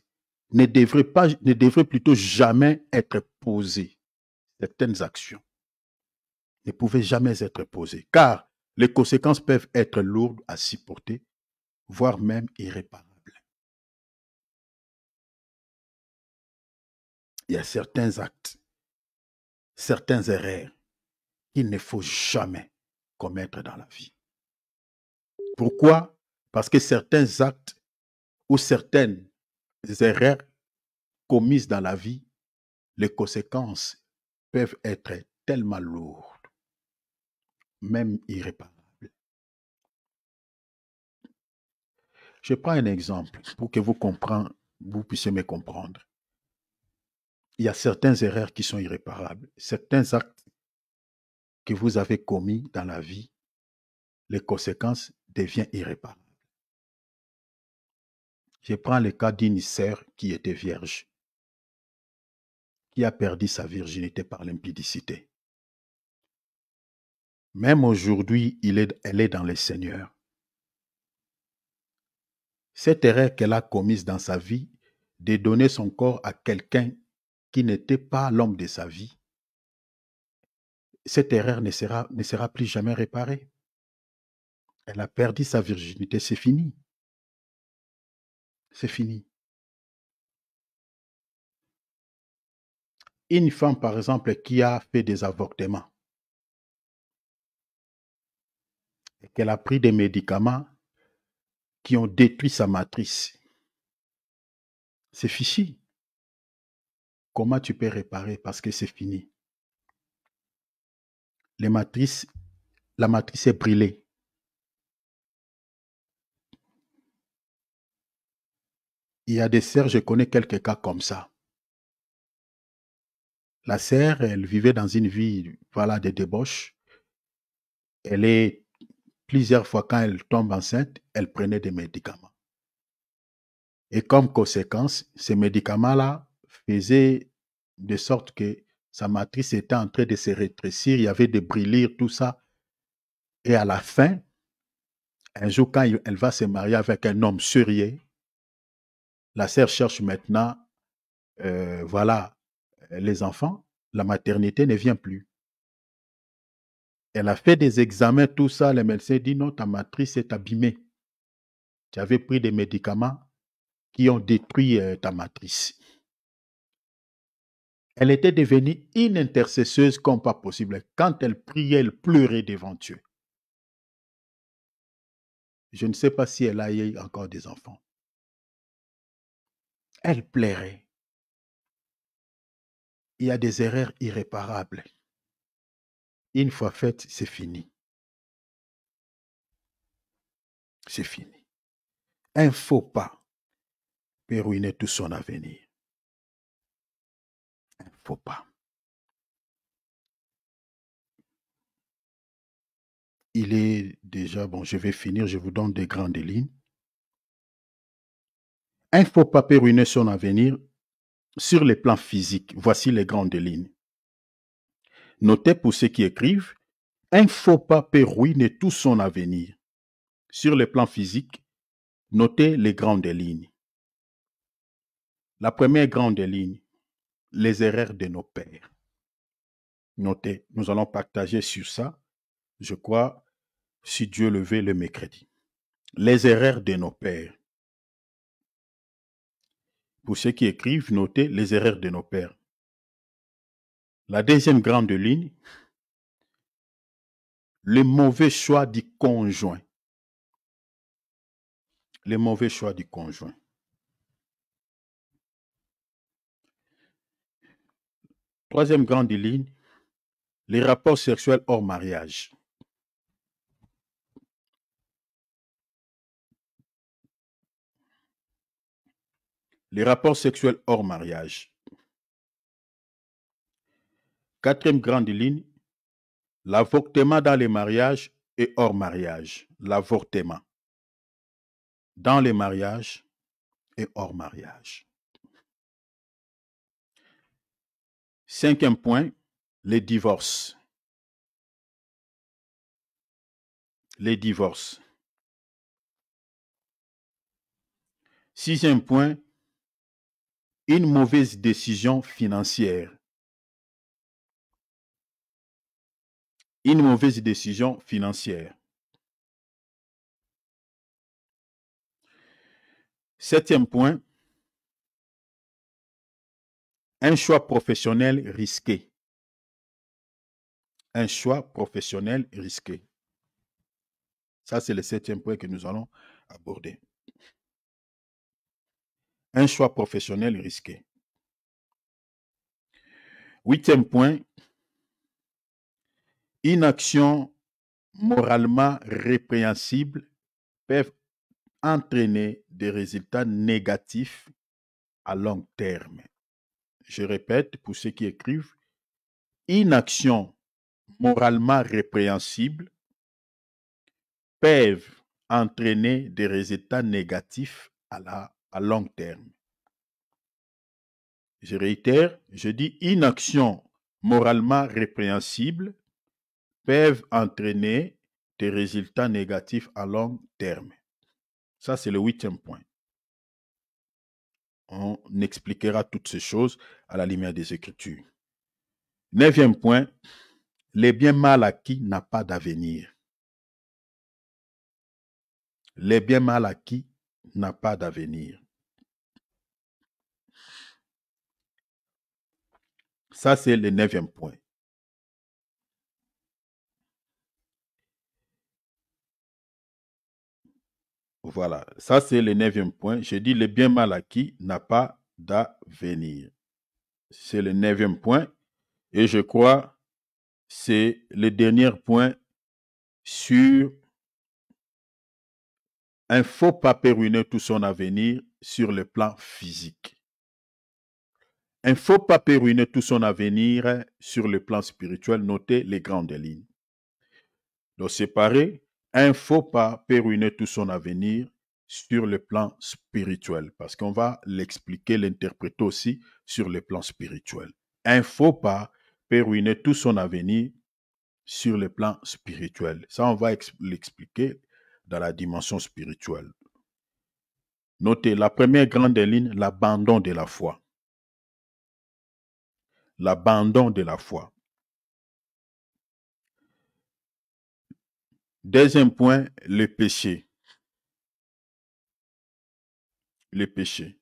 ne devraient plutôt jamais être posés. Certaines actions ne pouvaient jamais être posées, car les conséquences peuvent être lourdes à supporter, voire même irréparables. Il y a certains actes, certaines erreurs qu'il ne faut jamais commettre dans la vie. Pourquoi? Parce que certains actes ou certaines erreurs commises dans la vie, les conséquences peuvent être tellement lourdes, même irréparables. Je prends un exemple pour que vous puissiez me comprendre. Il y a certaines erreurs qui sont irréparables, certains actes que vous avez commis dans la vie, les conséquences deviennent irréparables. Je prends le cas d'une sœur qui était vierge, qui a perdu sa virginité par l'impudicité. Même aujourd'hui, elle est dans le Seigneur. Cette erreur qu'elle a commise dans sa vie, de donner son corps à quelqu'un qui n'était pas l'homme de sa vie, cette erreur ne sera plus jamais réparée. Elle a perdu sa virginité, c'est fini. C'est fini. Une femme, par exemple, qui a fait des avortements, et qu'elle a pris des médicaments qui ont détruit sa matrice, c'est fichu. Comment tu peux réparer parce que c'est fini? La matrice est brûlée. Il y a des sœurs, je connais quelques cas comme ça. La sœur, elle vivait dans une vie, voilà, de débauche. Elle est, plusieurs fois, quand elle tombe enceinte, elle prenait des médicaments. Et comme conséquence, ces médicaments-là faisaient de sorte que sa matrice était en train de se rétrécir, il y avait des brûlures, tout ça. Et à la fin, un jour, quand elle va se marier avec un homme sérieux, la sœur cherche maintenant, voilà, les enfants, la maternité ne vient plus. Elle a fait des examens, tout ça, les médecins disent non, ta matrice est abîmée. Tu avais pris des médicaments qui ont détruit ta matrice. Elle était devenue une intercesseuse comme pas possible. Quand elle priait, elle pleurait devant Dieu. Je ne sais pas si elle a eu encore des enfants. Elle plairait. Il y a des erreurs irréparables. Une fois faites, c'est fini. C'est fini. Un faux pas peut ruiner tout son avenir. Un faux pas. Il est déjà, bon, je vais finir, je vous donne des grandes lignes. Un faux pas peut ruiner son avenir sur les plans physiques. Voici les grandes lignes. Notez pour ceux qui écrivent, un faux pas peut ruiner tout son avenir. Sur les plans physiques, notez les grandes lignes. La première grande ligne, les erreurs de nos pères. Notez, nous allons partager sur ça, je crois, si Dieu le veut, le mercredi. Les erreurs de nos pères. Pour ceux qui écrivent, notez les erreurs de nos pères. La deuxième grande ligne, le mauvais choix du conjoint. Le mauvais choix du conjoint. Troisième grande ligne, les rapports sexuels hors mariage. Les rapports sexuels hors mariage. Quatrième grande ligne, l'avortement dans les mariages et hors mariage. L'avortement dans les mariages et hors mariage. Cinquième point, les divorces. Les divorces. Sixième point, une mauvaise décision financière. Une mauvaise décision financière. Septième point, un choix professionnel risqué. Un choix professionnel risqué. Ça, c'est le septième point que nous allons aborder. Un choix professionnel risqué. Huitième point, une action moralement répréhensible peut entraîner des résultats négatifs à long terme. Je répète pour ceux qui écrivent, une action moralement répréhensible peuvent entraîner des résultats négatifs à long terme. Je réitère, je dis une action moralement répréhensible peuvent entraîner des résultats négatifs à long terme. Ça, c'est le 8e point. On expliquera toutes ces choses à la lumière des Écritures. 9e point, les biens mal acquis n'ont pas d'avenir. Les biens mal acquis n'ont pas d'avenir. Ça, c'est le 9e point. Voilà, ça c'est le 9e point. J'ai dit le bien mal acquis n'a pas d'avenir. C'est le 9e point. Et je crois c'est le dernier point sur un faux pape ruiner tout son avenir sur le plan physique. Un faux pape ruiner tout son avenir sur le plan spirituel. Notez les grandes lignes. Donc séparer, un faux pas peut ruiner tout son avenir sur le plan spirituel, parce qu'on va l'expliquer, l'interpréter aussi sur le plan spirituel. Un faux pas peut ruiner tout son avenir sur le plan spirituel. Ça, on va l'expliquer dans la dimension spirituelle. Notez la première grande ligne, l'abandon de la foi. L'abandon de la foi. Deuxième point, le péché. Le péché.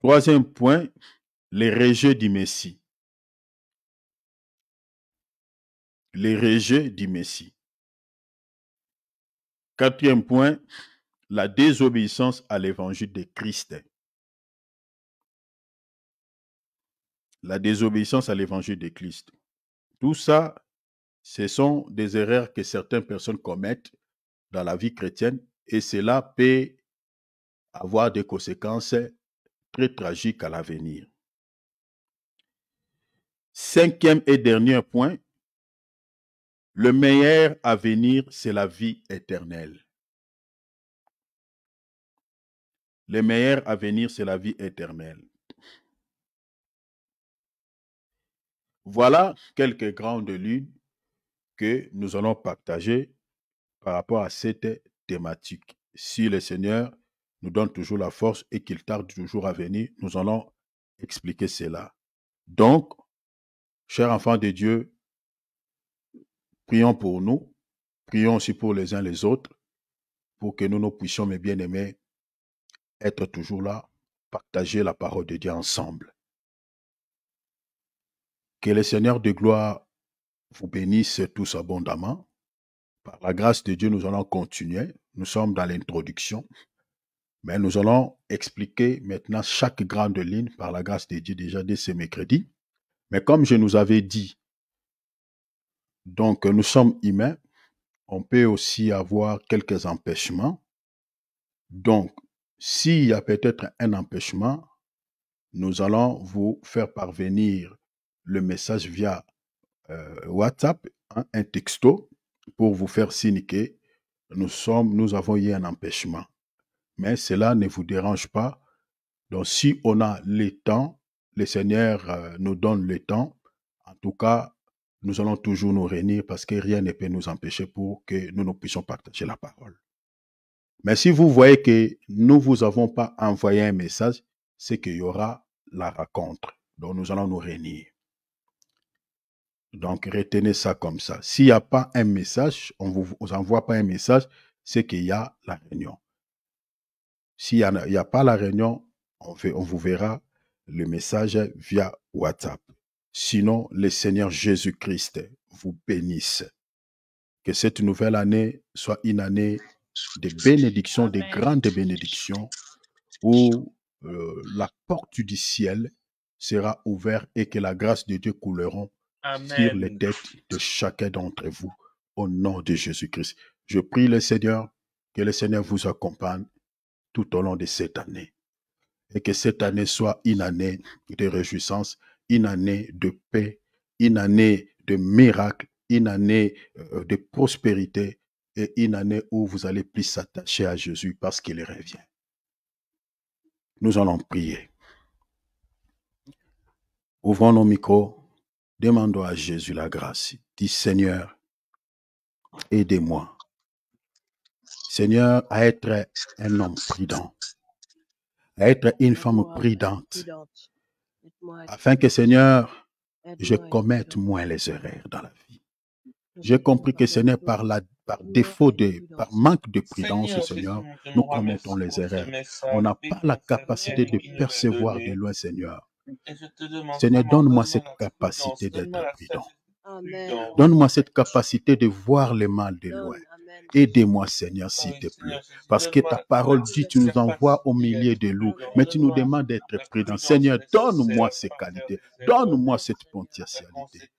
Troisième point, les rejets du Messie. Les rejets du Messie. Quatrième point, la désobéissance à l'évangile de Christ. La désobéissance à l'évangile de Christ. Tout ça, ce sont des erreurs que certaines personnes commettent dans la vie chrétienne et cela peut avoir des conséquences très tragiques à l'avenir. Cinquième et dernier point, le meilleur avenir, c'est la vie éternelle. Le meilleur avenir, c'est la vie éternelle. Voilà quelques grandes lignes que nous allons partager par rapport à cette thématique. Si le Seigneur nous donne toujours la force et qu'il tarde toujours à venir, nous allons expliquer cela. Donc, chers enfants de Dieu, prions pour nous, prions aussi pour les uns les autres, pour que nous puissions, mes bien-aimés, être toujours là, partager la parole de Dieu ensemble. Que le Seigneur de gloire vous bénisse tous abondamment. Par la grâce de Dieu, nous allons continuer. Nous sommes dans l'introduction. Mais nous allons expliquer maintenant chaque grande ligne par la grâce de Dieu déjà dès ce mercredi. Mais comme je nous avais dit, donc nous sommes humains, on peut aussi avoir quelques empêchements. Donc, s'il y a peut-être un empêchement, nous allons vous faire parvenir le message via WhatsApp, un texto, pour vous faire signe que nous avons eu un empêchement. Mais cela ne vous dérange pas. Donc, si on a le temps, le Seigneur nous donne le temps. En tout cas, nous allons toujours nous réunir parce que rien ne peut nous empêcher pour que nous puissions partager la parole. Mais si vous voyez que nous ne vous avons pas envoyé un message, c'est qu'il y aura la rencontre. Donc, nous allons nous réunir. Donc, retenez ça comme ça. S'il n'y a pas un message, on ne vous envoie pas un message, c'est qu'il y a la réunion. S'il n'y a pas la réunion, on vous verra le message via WhatsApp. Sinon, le Seigneur Jésus-Christ vous bénisse. Que cette nouvelle année soit une année de bénédictions, de grandes bénédictions, où la porte du ciel sera ouverte et que la grâce de Dieu couleront sur les têtes de chacun d'entre vous, au nom de Jésus-Christ. Je prie le Seigneur, que le Seigneur vous accompagne tout au long de cette année. Et que cette année soit une année de réjouissance, une année de paix, une année de miracles, une année de prospérité et une année où vous allez plus s'attacher à Jésus parce qu'il revient. Nous allons prier. Ouvrons nos micros. Demandons à Jésus la grâce. Dis, Seigneur, aidez-moi. Seigneur, à être un homme prudent, à être une femme prudente, afin que, Seigneur, je commette moins les erreurs dans la vie. J'ai compris que ce n'est par défaut, par manque de prudence, Seigneur, nous commettons les erreurs. On n'a pas la capacité de percevoir de loin, Seigneur. Seigneur, donne-moi cette capacité d'être prudent. Donne-moi cette capacité de voir le mal de loin. Aidez-moi, Seigneur, s'il te plaît. Parce que ta parole dit, tu nous envoies au milieu de loups, mais tu nous demandes d'être prudent. Seigneur, donne-moi ces qualités. Donne-moi cette potentialité.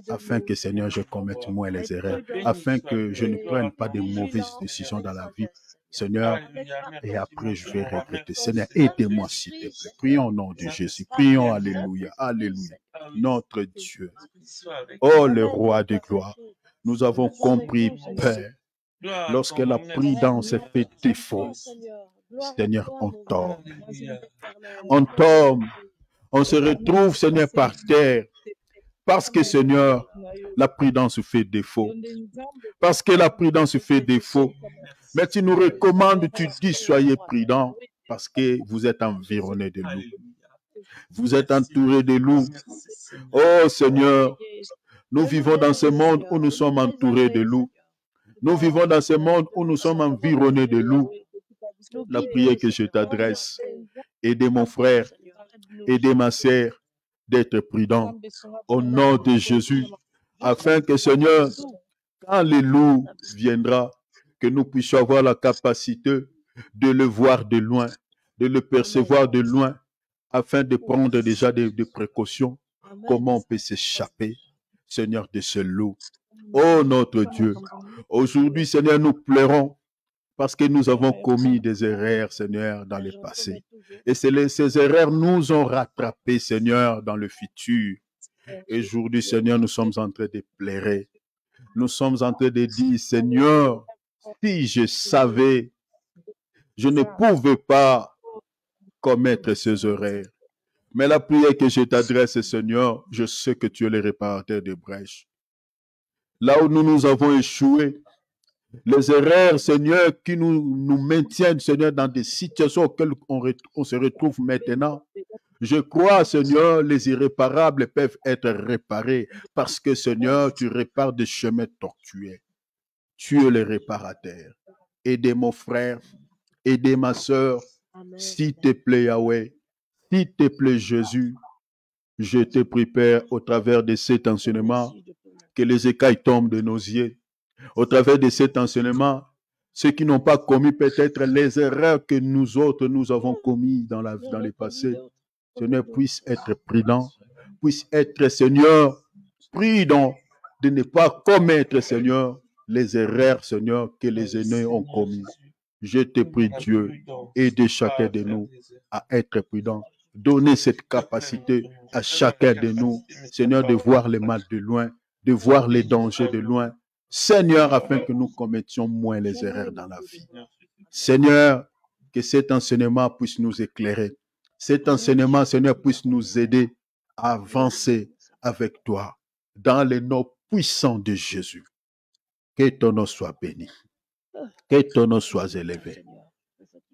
Afin que, Seigneur, je commette moins les erreurs. Afin que je ne prenne pas de mauvaises décisions dans la vie. Seigneur, et après je vais regretter. Seigneur, aidez-moi, s'il te plaît. Prions au nom de Jésus. Prions, alléluia, alléluia. Notre Dieu. Oh, le roi de gloire. Nous avons compris, Père, lorsque la prudence fait défaut, Seigneur, on tombe. On tombe. On se retrouve, Seigneur, par terre. Parce que, Seigneur, la prudence fait défaut. Parce que la prudence fait défaut. Mais tu nous recommandes, tu dis, soyez prudents, parce que vous êtes environnés de loups. Vous êtes entourés de loups. Oh, Seigneur, nous vivons dans ce monde où nous sommes entourés de loups. Nous vivons dans ce monde où nous sommes environnés de loups. La prière que je t'adresse, aidez mon frère, aidez ma sœur d'être prudent au nom de Jésus, afin que, Seigneur, quand le loup viendra, que nous puissions avoir la capacité de le voir de loin, de le percevoir de loin, afin de prendre déjà des précautions. Comment on peut s'échapper, Seigneur, de ce loup? Oh notre Dieu, aujourd'hui, Seigneur, nous pleurons parce que nous avons commis des erreurs, Seigneur, dans le passé. Et ces erreurs nous ont rattrapés, Seigneur, dans le futur. Et aujourd'hui, Seigneur, nous sommes en train de pleurer. Nous sommes en train de dire, Seigneur, si je savais, je ne pouvais pas commettre ces erreurs. Mais la prière que je t'adresse, Seigneur, je sais que tu es le réparateur de brèches. Là où nous avons échoué, les erreurs, Seigneur, qui nous maintiennent, Seigneur, dans des situations auxquelles on se retrouve maintenant. Je crois, Seigneur, les irréparables peuvent être réparés parce que, Seigneur, tu répares des chemins tortueux. Tu es le réparateur. Aidez mon frère, aidez ma soeur, s'il te plaît, Yahweh, s'il te plaît, Jésus. Je te prie, Père, au travers de cet enseignement, que les écailles tombent de nos yeux. Au travers de cet enseignement, ceux qui n'ont pas commis peut-être les erreurs que nous autres, nous avons commis dans le passé, Seigneur, puisse être prudent, puisse être, Seigneur, prudent de ne pas commettre, Seigneur, les erreurs, Seigneur, que les aînés ont commis. Je te prie, Dieu, aide chacun de nous à être prudent. Donnez cette capacité à chacun de nous, Seigneur, de voir le mal de loin, de voir les dangers de loin. Seigneur, afin que nous commettions moins les erreurs dans la vie. Seigneur, que cet enseignement puisse nous éclairer. Cet enseignement, Seigneur, puisse nous aider à avancer avec toi dans les noms puissants de Jésus. Que ton nom soit béni. Que ton nom soit élevé.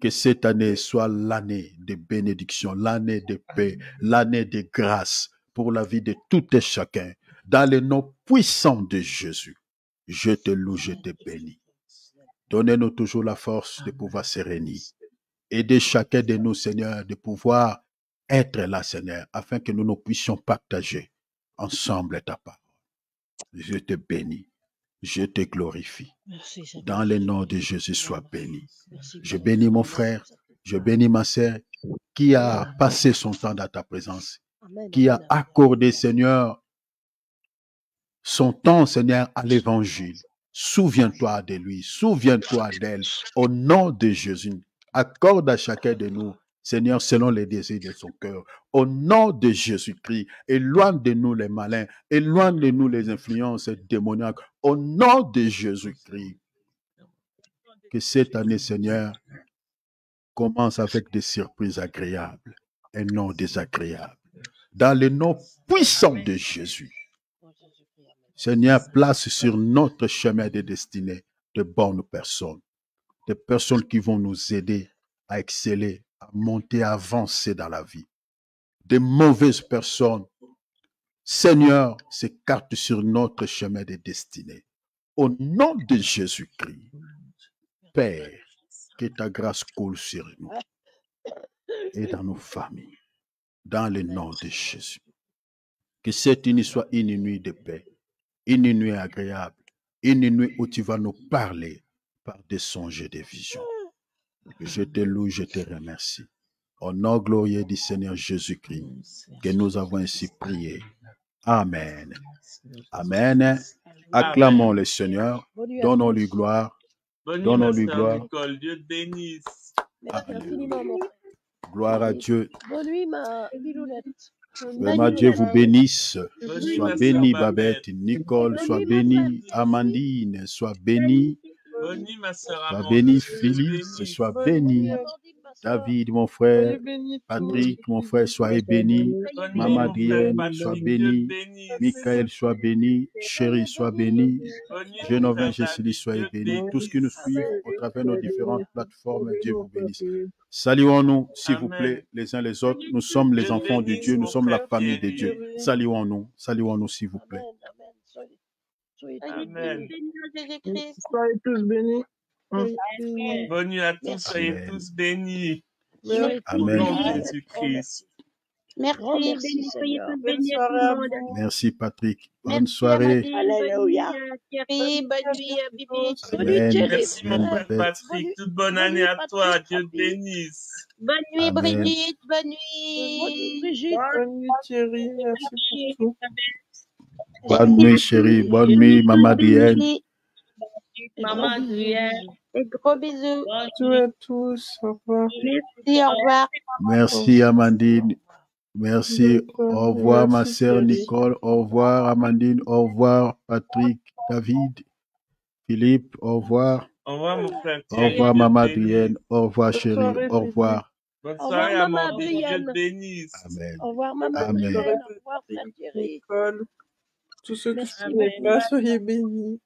Que cette année soit l'année de bénédiction, l'année de paix, l'année de grâce pour la vie de tout et chacun. Dans les noms puissants de Jésus, je te loue, je te bénis. Donnez-nous toujours la force de pouvoir se réunir. Aidez chacun de nous, Seigneur, de pouvoir être là, Seigneur, afin que nous puissions partager ensemble ta parole. Je te bénis. Je te glorifie. Dans le nom de Jésus, sois béni. Je bénis mon frère, je bénis ma sœur qui a passé son temps dans ta présence, qui a accordé, Seigneur, son temps, Seigneur, à l'évangile. Souviens-toi de lui, souviens-toi d'elle. Au nom de Jésus, accorde à chacun de nous, Seigneur, selon les désirs de son cœur. Au nom de Jésus-Christ, éloigne de nous les malins, éloigne de nous les influences démoniaques. Au nom de Jésus-Christ, que cette année, Seigneur, commence avec des surprises agréables et non désagréables. dans le nom puissant de Jésus. Seigneur, place sur notre chemin de destinée de bonnes personnes, des personnes qui vont nous aider à exceller, à monter, à avancer dans la vie. Des mauvaises personnes, Seigneur, s'écarte sur notre chemin de destinée. Au nom de Jésus-Christ, Père, que ta grâce coule sur nous et dans nos familles, dans le nom de Jésus. Que cette nuit soit une nuit de paix, une nuit agréable, une nuit où tu vas nous parler par des songes et des visions. Je te loue, je te remercie. Au nom glorieux du Seigneur Jésus-Christ, que nous avons ainsi prié. Amen. Amen. Acclamons le Seigneur. Donnons-lui gloire. Donnons-lui gloire. Nicole, Dieu te bénisse. Alléluia. Gloire à Dieu. Bonne nuit, ma Bilounette. Vraiment, Dieu vous bénisse. Bonne nuit, Sois ma bénie, sœur Babette. Nicole, sois bénie. Amandine, sois bénie. Bonne nuit, ma sœur Sois Amandine. béni, Dieu te Philippe, bénisse. sois béni. David, mon frère. Patrick, mon frère, soyez béni. Bonne nuit, Maman mon frère Adrienne, sois Patrick. Dieu te béni. bénisse. Michael, sois béni. Chérie, sois béni. Bonne nuit, mon Génovin, frère Jésus, David. soyez Dieu te bénis. Tous qui nous bénisse. suivent au travers de nos différentes plateformes, Dieu vous bénisse. Saluons-nous, s'il vous plaît, les uns les autres. Nous sommes les Dieu te enfants de bénisse, Dieu, nous mon sommes la frère famille de Thierry. Dieu. Saluons-nous, s'il vous plaît. Soyez Amen. Soyez tous bénis. Bonne nuit à tous. Soyez Amen. tous bénis. Soyez tous Au Amen. nom de bénis. Jésus-Christ. Grand merci, Seigneur. Bonne soirée à vous. Merci, Patrick. Bonne soirée. Alléluia. Thierry, bonne nuit à Bibi. Bonne nuit, Amen. Thierry. Merci, mon Amen, frère Babette. Patrick. Toute bonne année à toi. Dieu te bénisse. Bonne nuit Amen. Brigitte, bonne Bonne nuit, nuit. Brigitte. Bonne nuit Thierry, merci pour tout. Bonne nuit, chérie. Bonne nuit, Maman Adrienne. Et Maman Adrienne. gros bisous. Tous et tous, au revoir. Merci, au revoir. Merci, Amandine. Merci. Au revoir, ma Merci, sœur Thierry. Nicole. Au revoir, Amandine. Au revoir, Patrick, David, Philippe. Au revoir. Au revoir, mon frère Au Thierry. revoir, Dieu te Maman bénisse. Adrienne. Au revoir, Bonne chérie. soirée, Au revoir. Bonne Au revoir, soirée, Maman Amandine. Dieu Adrienne. te bénisse. Amen. Au revoir, Maman Amen. Adrienne. Au revoir, frère Thierry. Nicole, tous ceux qui Merci ne pouvaient pas, soyez bénis.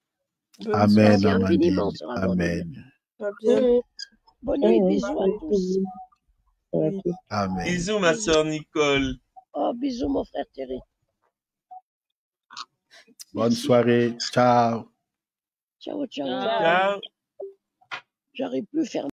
Bonne Amen, Merci soirée. infiniment, Amandine. sœur Amandine. Amen. À bientôt. Bonne nuit, bisous à tous. Oui. Amen. Bisous, ma sœur Nicole. Oh, bisous, mon frère Thierry. Bonne Merci. soirée. Ciao. Ciao, ciao. Ciao. J'arrive plus à faire